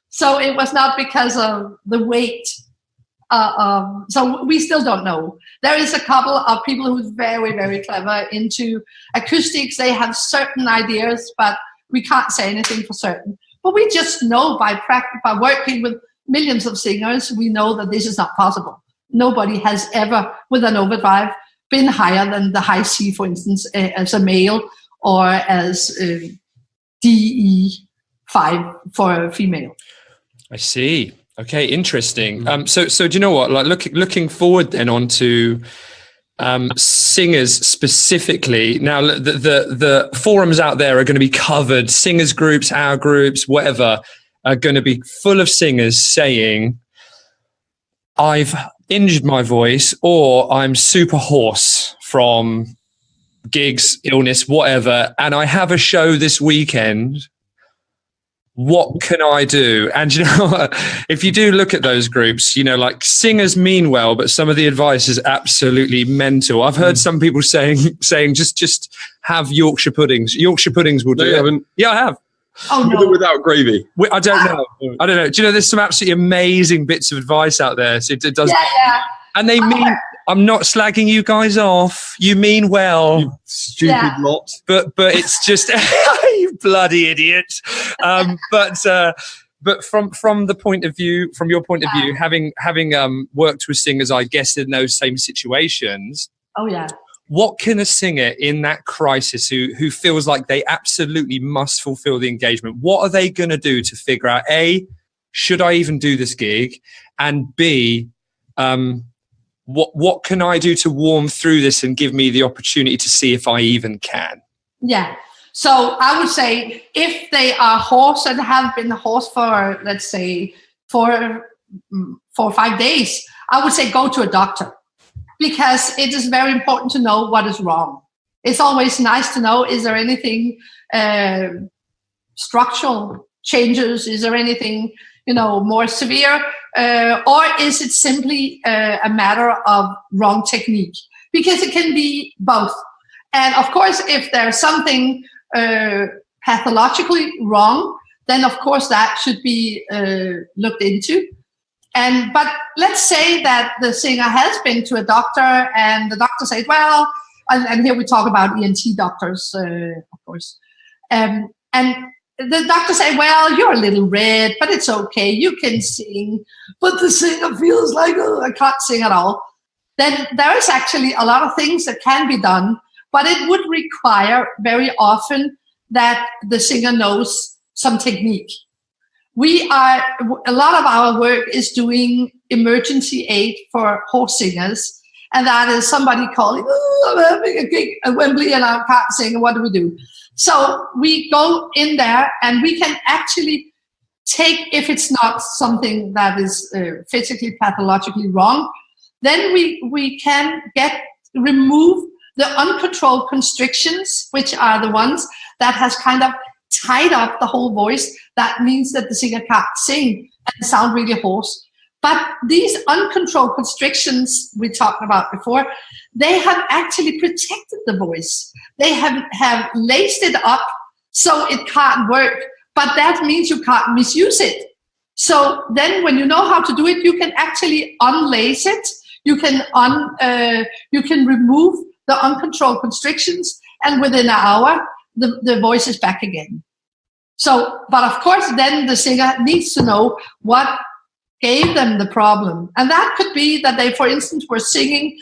So it was not because of the weight. So we still don't know. There is a couple of people who's very, very clever into acoustics. They have certain ideas, but we can't say anything for certain. But we just know by working with millions of singers, we know that this is not possible. Nobody has ever, with an overdrive, been higher than the high C, for instance, as a male, or as DE5 for a female. I see. Okay, interesting. So do you know what? Like looking forward then onto singers specifically. Now, the forums out there are going to be covered. Singers groups, our groups, whatever, are going to be full of singers saying, I've injured my voice, or I'm super hoarse from gigs, illness, whatever, and I have a show this weekend. What can I do? And you know what? If you do look at those groups, like singers mean well, but some of the advice is absolutely mental. I've heard some people saying just have Yorkshire puddings. Yorkshire puddings will do it. Haven't. Yeah, I have. Oh, no. Without gravy. I don't know. Do you know, there's some absolutely amazing bits of advice out there. So it does. Yeah. And they mean, I'm not slagging you guys off. You mean well. You stupid lot. But it's just, you bloody idiot. But from the point of view, from your point of view, having worked with singers, I guess in those same situations. Oh yeah. what can a singer in that crisis who feels like they absolutely must fulfill the engagement, what are they going to do to figure out, A, should I even do this gig? And B, what can I do to warm through this and give me the opportunity to see if I even can? Yeah. So I would say if they are hoarse and have been hoarse for, let's say, 4 or 5 days, I would say go to a doctor, because it is very important to know what is wrong. It's always nice to know, is there anything structural changes? Is there anything, more severe? Or is it simply a matter of wrong technique? Because it can be both. And of course, if there's something pathologically wrong, then of course that should be looked into. But let's say that the singer has been to a doctor and the doctor says, well, and here we talk about ENT doctors, of course. And the doctor say, well, you're a little red, but it's okay. You can sing. But the singer feels like, oh, I can't sing at all. Then there is actually a lot of things that can be done, but it would require very often that the singer knows some technique. A lot of our work is doing emergency aid for hoarse singers. And that is somebody calling, oh, I'm having a gig at Wembley and I can't sing. What do we do? So we go in there and we can actually take, if it's not something that is physically, pathologically wrong, then we can remove the uncontrolled constrictions, which are the ones that has kind of tied up the whole voice. That means that the singer can't sing and sound really hoarse. But these uncontrolled constrictions we talked about before, they have actually protected the voice. They have laced it up so it can't work. But that means you can't misuse it. So then when you know how to do it, you can actually unlace it. You can remove the uncontrolled constrictions, and within an hour, the voice is back again. So, but of course, then the singer needs to know what gave them the problem. And that could be that they, for instance, were singing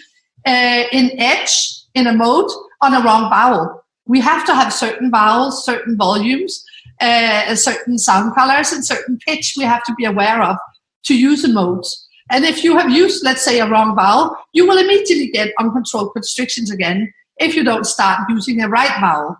in edge, in a mode, on a wrong vowel. We have to have certain vowels, certain volumes, certain sound colors, and certain pitch we have to be aware of to use a mode. And if you have used, let's say, a wrong vowel, you will immediately get uncontrolled constrictions again if you don't start using a right vowel.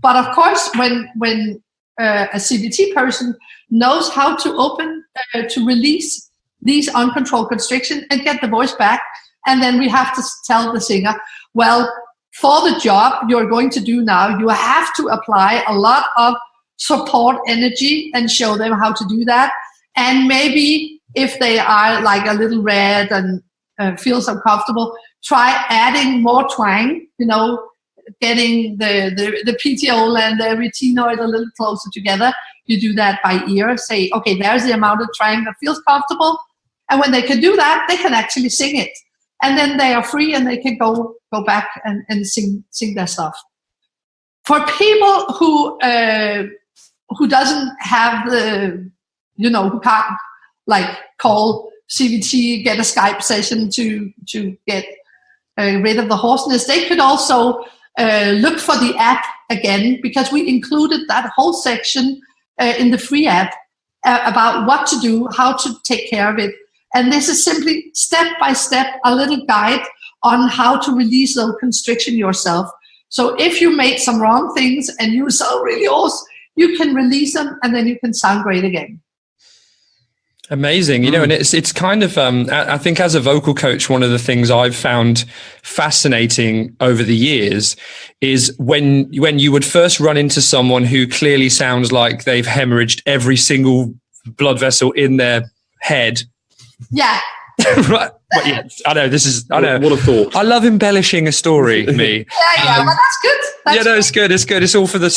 But of course, when a CVT person knows how to open, to release these uncontrolled constrictions and get the voice back, and then we have to tell the singer, well, for the job you're going to do now, you have to apply a lot of support energy and show them how to do that. And maybe if they are like a little red and feels uncomfortable, try adding more twang, getting the petiole and the retinoid a little closer together. You do that by ear. Say, okay, there's the amount of twang that feels comfortable. And when they can do that, they can actually sing it. And then they are free and they can go back and sing their stuff. For people who doesn't have the, who can't like call CVT, get a Skype session to get rid of the hoarseness, they could also look for the app again, because we included that whole section in the free app about what to do, how to take care of it. And this is simply step by step, a little guide on how to release those constriction yourself. So if you made some wrong things and you sound really hoarse, you can release them and then you can sound great again. Amazing. And it's kind of, I think as a vocal coach, one of the things I've found fascinating over the years is when you would first run into someone who clearly sounds like they've hemorrhaged every single blood vessel in their head. Yeah. Right. But yeah, I know. What a thought. I love embellishing a story, me. Yeah, but that's good. It's good. It's good. It's all for the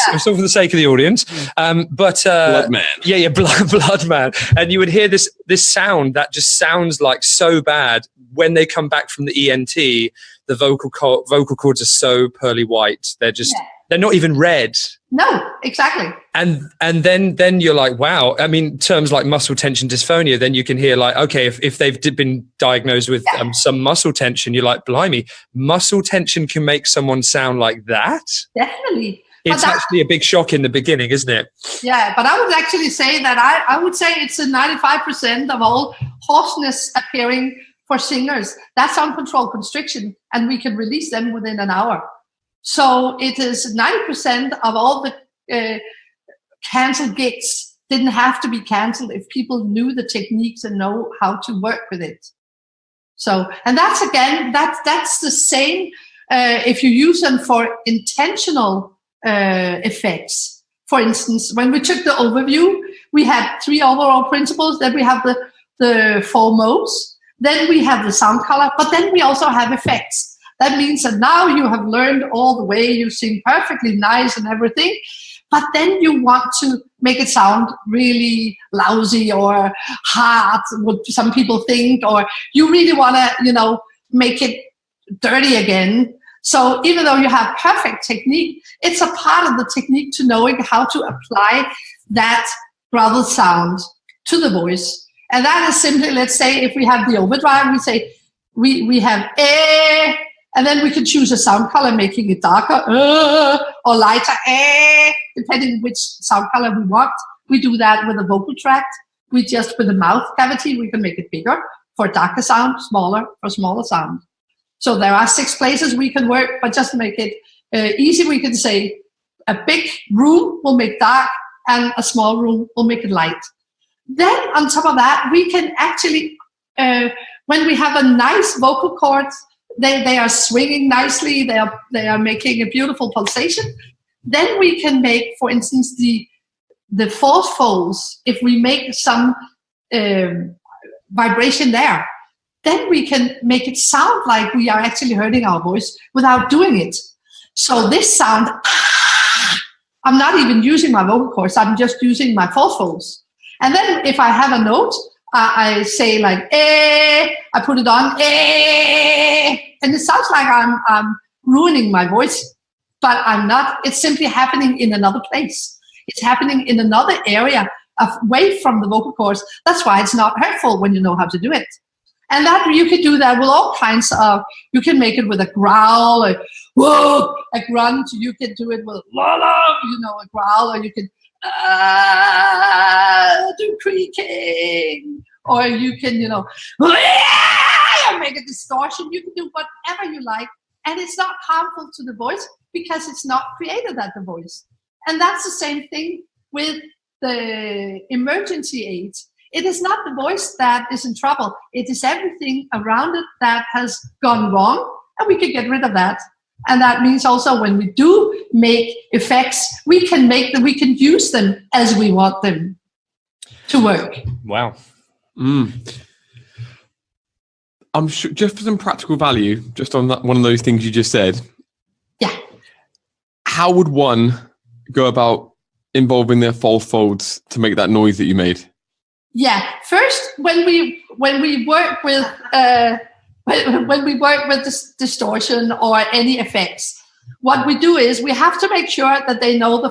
sake of the audience. But blood man. Yeah, blood man. And you would hear this sound that just sounds like so bad when they come back from the ENT. The vocal cords are so pearly white. They're just They're not even read. No, exactly. And then you're like, wow. I mean, terms like muscle tension dysphonia, then you can hear like, okay, if they've been diagnosed with some muscle tension, you're like, blimey, muscle tension can make someone sound like that? Definitely. It's actually a big shock in the beginning, isn't it? Yeah, but I would actually say that I would say it's 95% of all hoarseness appearing for singers. That's uncontrolled constriction, and we can release them within an hour. So it is 90% of all the canceled gigs didn't have to be canceled if people knew the techniques and know how to work with it. So, and that's again, that's the same if you use them for intentional effects. For instance, when we took the overview, we had 3 overall principles. Then we have the 4 modes. Then we have the sound color, but then we also have effects. That means that now you have learned all the way, you sing perfectly nice and everything, but then you want to make it sound really lousy or hard, what some people think, or you really want to, make it dirty again. So even though you have perfect technique, it's a part of the technique to knowing how to apply that gravel sound to the voice. And that is simply, let's say, if we have the overdrive, we say, we have and then we can choose a sound color, making it darker or lighter, depending which sound color we want. We do that with a vocal tract. With the mouth cavity, we can make it bigger for darker sound, smaller for smaller sound. So there are 6 places we can work, but just to make it easy, we can say a big room will make dark and a small room will make it light. Then on top of that, we can actually, when we have a nice vocal cord, they are swinging nicely, they are making a beautiful pulsation. Then we can make, for instance, the force folds. If we make some vibration there, then we can make it sound like we are actually hurting our voice without doing it. So this sound, I'm not even using my vocal cords, I'm just using my force folds. And then if I have a note, I say like, I put it on, and it sounds like I'm ruining my voice, but I'm not. It's simply happening in another place. It's happening in another area away from the vocal cords. That's why it's not hurtful when you know how to do it. And that you can do that with all kinds of, you can make it with a growl, a whoa, a grunt. You can do it with a growl, or you can do creaking, or you can, make a distortion. You can do whatever you like, and it's not harmful to the voice because it's not created at the voice. And that's the same thing with the emergency aids. It is not the voice that is in trouble. It is everything around it that has gone wrong, and we can get rid of that. And that means also when we do make effects, we can use them as we want them to work. Wow. I'm sure, just for some practical value, just on that, one of those things you just said. Yeah. How would one go about involving their false folds to make that noise that you made? Yeah. First, when we work with this distortion or any effects, what we do is we have to make sure that they know the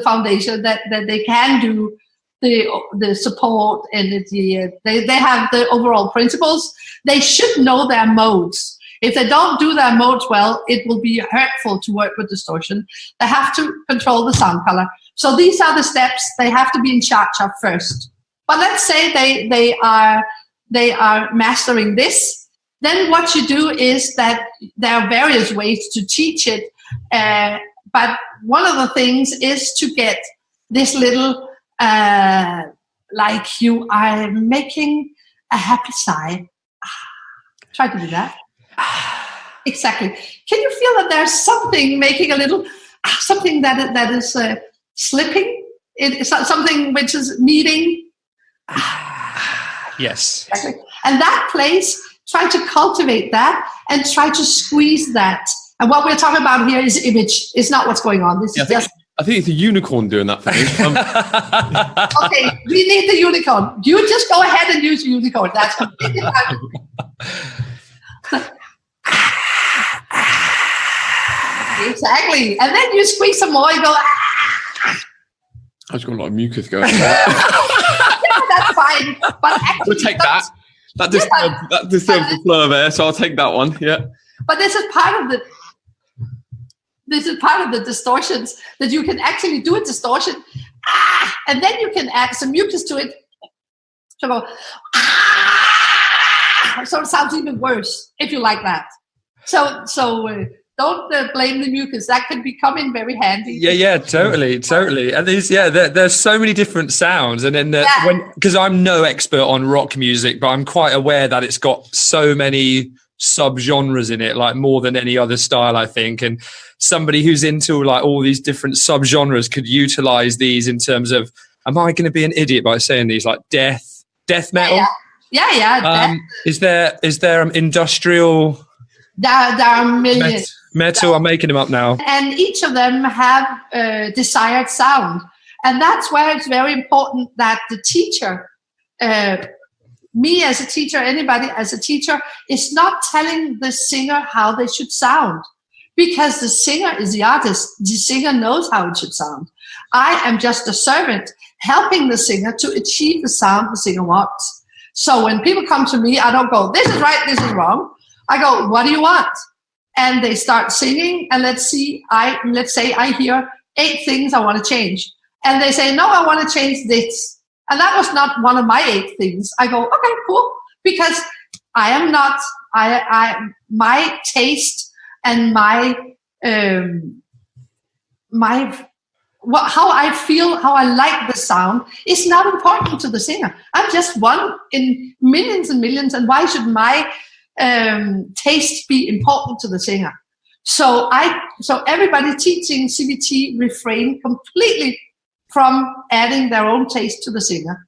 foundation, that they can do the support, and they have the overall principles. They should know their modes. If they don't do their modes well, it will be hurtful to work with distortion. They have to control the sound color. So these are the steps they have to be in charge of first. But let's say they are mastering this. Then what you do is that there are various ways to teach it. But one of the things is to get this little, like you are making a happy sigh. Try to do that. Exactly. Can you feel that there's something making a little, something that is slipping? It's something which is meeting. Yes. Exactly. And that place, try to cultivate that and try to squeeze that. And what we're talking about here is image. It's not what's going on. I think it's a unicorn doing that for me. Okay, we need the unicorn. You just go ahead and use the unicorn. That's completely fine. Exactly. And then you squeeze some more, you go, ah. I just got a lot of mucus going. Yeah, that's fine. But actually, We'll take that. That disturbs the flow of air, so I'll take that one. Yeah. But this is part of the distortions, that you can actually do a distortion, and then you can add some mucus to it. So go, so it sounds even worse if you like that. So don't blame the mucus. That can become in very handy. Yeah, totally. And there's so many different sounds, and then because I'm no expert on rock music, but I'm quite aware that it's got so many subgenres in it, like more than any other style, I think. And somebody who's into like all these different subgenres could utilize these in terms of, am I going to be an idiot by saying these, like death metal? Yeah. Is there industrial? There are millions. Metal, I'm making them up now. And each of them have a desired sound. And that's where it's very important that the teacher, me as a teacher, anybody as a teacher, is not telling the singer how they should sound. Because the singer is the artist. The singer knows how it should sound. I am just a servant helping the singer to achieve the sound the singer wants. So when people come to me, I don't go, this is right, this is wrong. I go, what do you want? And they start singing, and let's say I hear 8 things I want to change. And they say, no, I want to change this. And that was not one of my 8 things. I go, okay, cool. Because I am not, my taste and how I feel, how I like the sound is not important to the singer. I'm just one in millions and millions. And why should my taste be important to the singer? So everybody teaching CVT refrain completely from adding their own taste to the singer,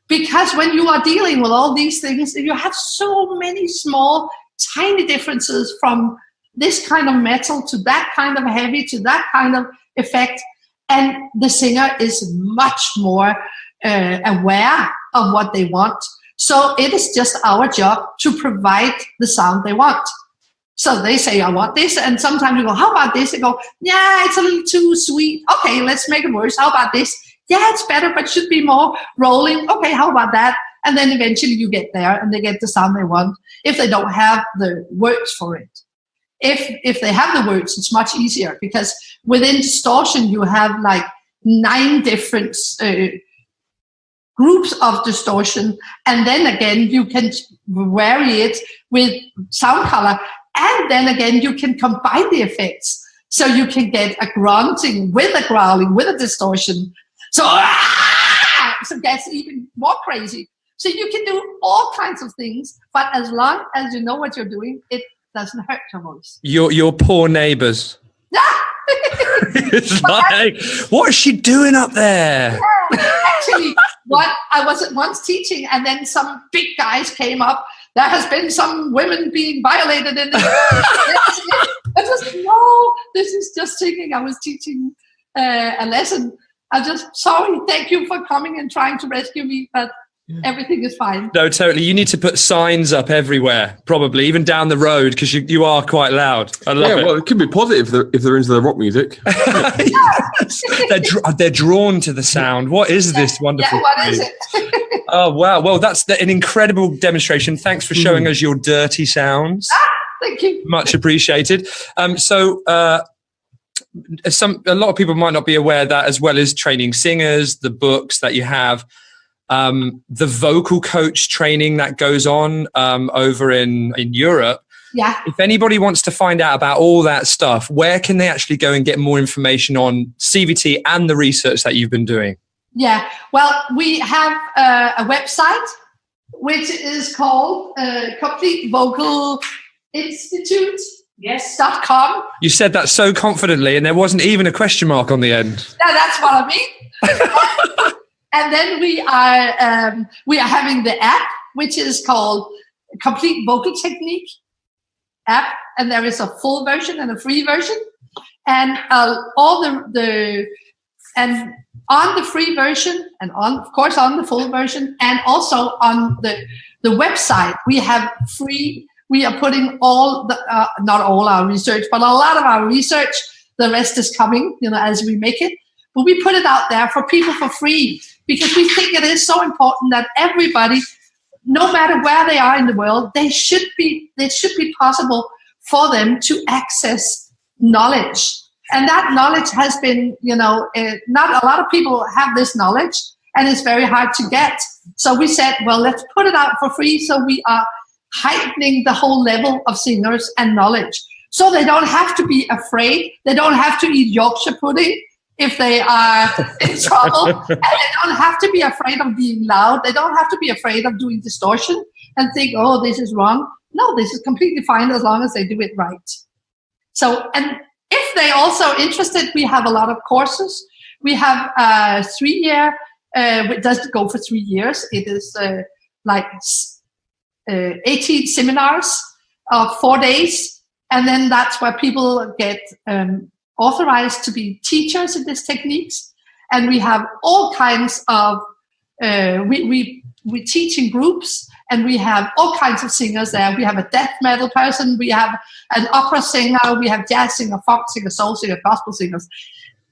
because when you are dealing with all these things, you have so many small tiny differences from this kind of metal to that kind of heavy to that kind of effect, and the singer is much more aware of what they want. So it is just our job to provide the sound they want. So they say, I want this. And sometimes you go, how about this? They go, yeah, it's a little too sweet. Okay, let's make it worse. How about this? Yeah, it's better, but should be more rolling. Okay, how about that? And then eventually you get there and they get the sound they want, if they don't have the words for it. If they have the words, it's much easier, because within distortion, you have like 9 different groups of distortion, and then again you can vary it with sound color, and then again you can combine the effects, so you can get a grunting with a growling with a distortion, so that's even more crazy. So you can do all kinds of things, but as long as you know what you're doing, it doesn't hurt your voice. Your poor neighbors. It's like, what is she doing up there? Yeah, actually, what I was once teaching, and then some big guys came up. There has been some women being violated in this. I just, no, this is just singing. I was teaching a lesson. I just, sorry, thank you for coming and trying to rescue me, but everything is fine. No, totally. You need to put signs up everywhere, probably even down the road, because you are quite loud. I love it. Well, it could be positive if they're into the rock music. They're drawn to the sound. What is this wonderful? Yeah, what is it? Oh wow! Well, that's an incredible demonstration. Thanks for showing us your dirty sounds. Thank you. Much appreciated. A lot of people might not be aware that, as well as training singers, the books that you have. The vocal coach training that goes on over in Europe. Yeah. If anybody wants to find out about all that stuff, where can they actually go and get more information on CVT and the research that you've been doing? Yeah. Well, we have a website which is called Complete Vocal Institute. Yes.com. You said that so confidently, and there wasn't even a question mark on the end. Yeah, that's what I mean. And then we are having the app, which is called Complete Vocal Technique app, and there is a full version and a free version, and all and on the free version, and of course on the full version, and also on the website, we have free we are putting all the, not all our research, but a lot of our research, the rest is coming, as we make it. But we put it out there for people for free because we think it is so important that everybody, no matter where they are in the world, it should be possible for them to access knowledge. And that knowledge has been, not a lot of people have this knowledge, and it's very hard to get. So we said, well, let's put it out for free, so we are heightening the whole level of singers and knowledge. So they don't have to be afraid. They don't have to eat Yorkshire pudding if they are in trouble. And they don't have to be afraid of being loud. They don't have to be afraid of doing distortion and think, oh, this is wrong. No, this is completely fine as long as they do it right. So, and if they're also interested, we have a lot of courses. We have a 3-year, it doesn't go for 3 years. It is 18 seminars of 4 days. And then that's where people get authorized to be teachers in these techniques. And we have all kinds of, we teach in groups, and we have all kinds of singers there. We have a death metal person, we have an opera singer, we have jazz singer, folk singer, soul singer, gospel singers,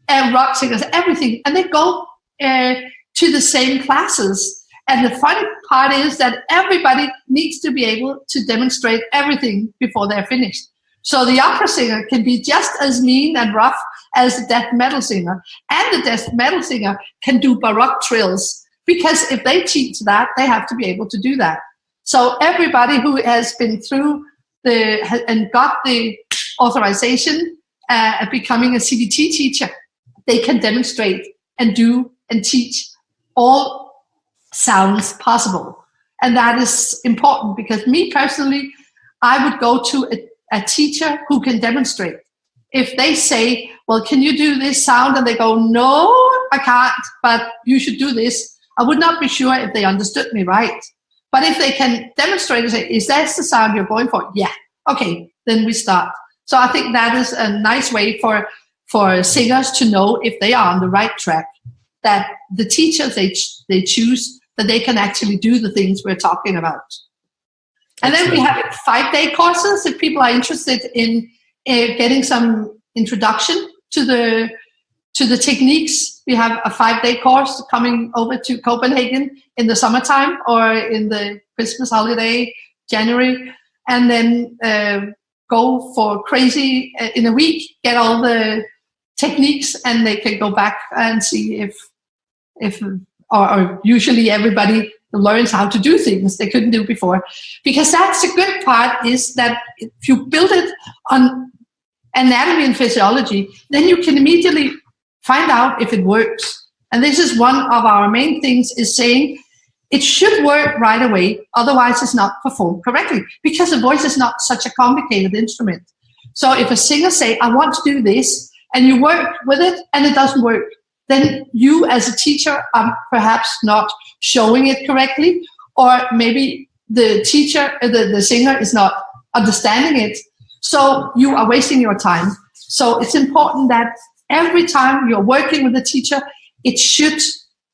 and rock singers, everything. And they go to the same classes. And the funny part is that everybody needs to be able to demonstrate everything before they're finished. So the opera singer can be just as mean and rough as the death metal singer. And the death metal singer can do Baroque trills, because if they teach that, they have to be able to do that. So everybody who has been through and got the authorization at becoming a CVT teacher, they can demonstrate and do and teach all sounds possible. And that is important, because me personally, I would go to a teacher who can demonstrate. If they say, well, can you do this sound? And they go, no, I can't, but you should do this. I would not be sure if they understood me right. But if they can demonstrate and say, is that the sound you're going for? Yeah. Okay, then we start. So I think that is a nice way for singers to know if they are on the right track, that the teachers they choose, that they can actually do the things we're talking about. And then we have 5-day courses if people are interested in getting some introduction to the techniques. We have a 5-day course coming over to Copenhagen in the summertime or in the Christmas holiday, January, and then go for crazy in a week, get all the techniques, and they can go back and see if usually everybody learns how to do things they couldn't do before. Because that's the good part, is that if you build it on anatomy and physiology, then you can immediately find out if it works. And this is one of our main things, is saying it should work right away, otherwise it's not performed correctly, because the voice is not such a complicated instrument. So if a singer say, I want to do this, and you work with it and it doesn't work, then you as a teacher are perhaps not showing it correctly, or maybe the teacher, the singer is not understanding it. So you are wasting your time. So it's important that every time you're working with a teacher, it should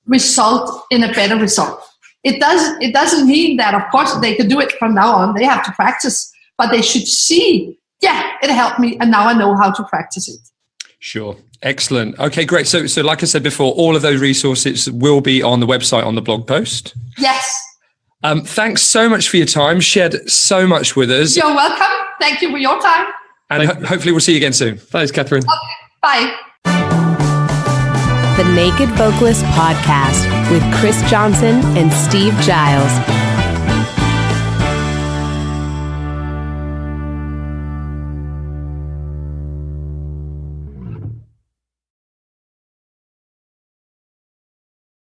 result in a better result. It doesn't mean that, of course, they can do it from now on. They have to practice, but they should see, yeah, it helped me, and now I know how to practice it. Sure. Excellent. Okay, great. So like I said before, all of those resources will be on the website, on the blog post. Yes. Thanks so much for your time. Shared so much with us. You're welcome. Thank you for your time. And hopefully we'll see you again soon. Thanks, Cathrine. Okay, bye. The Naked Vocalist Podcast with Chris Johnson and Steve Giles.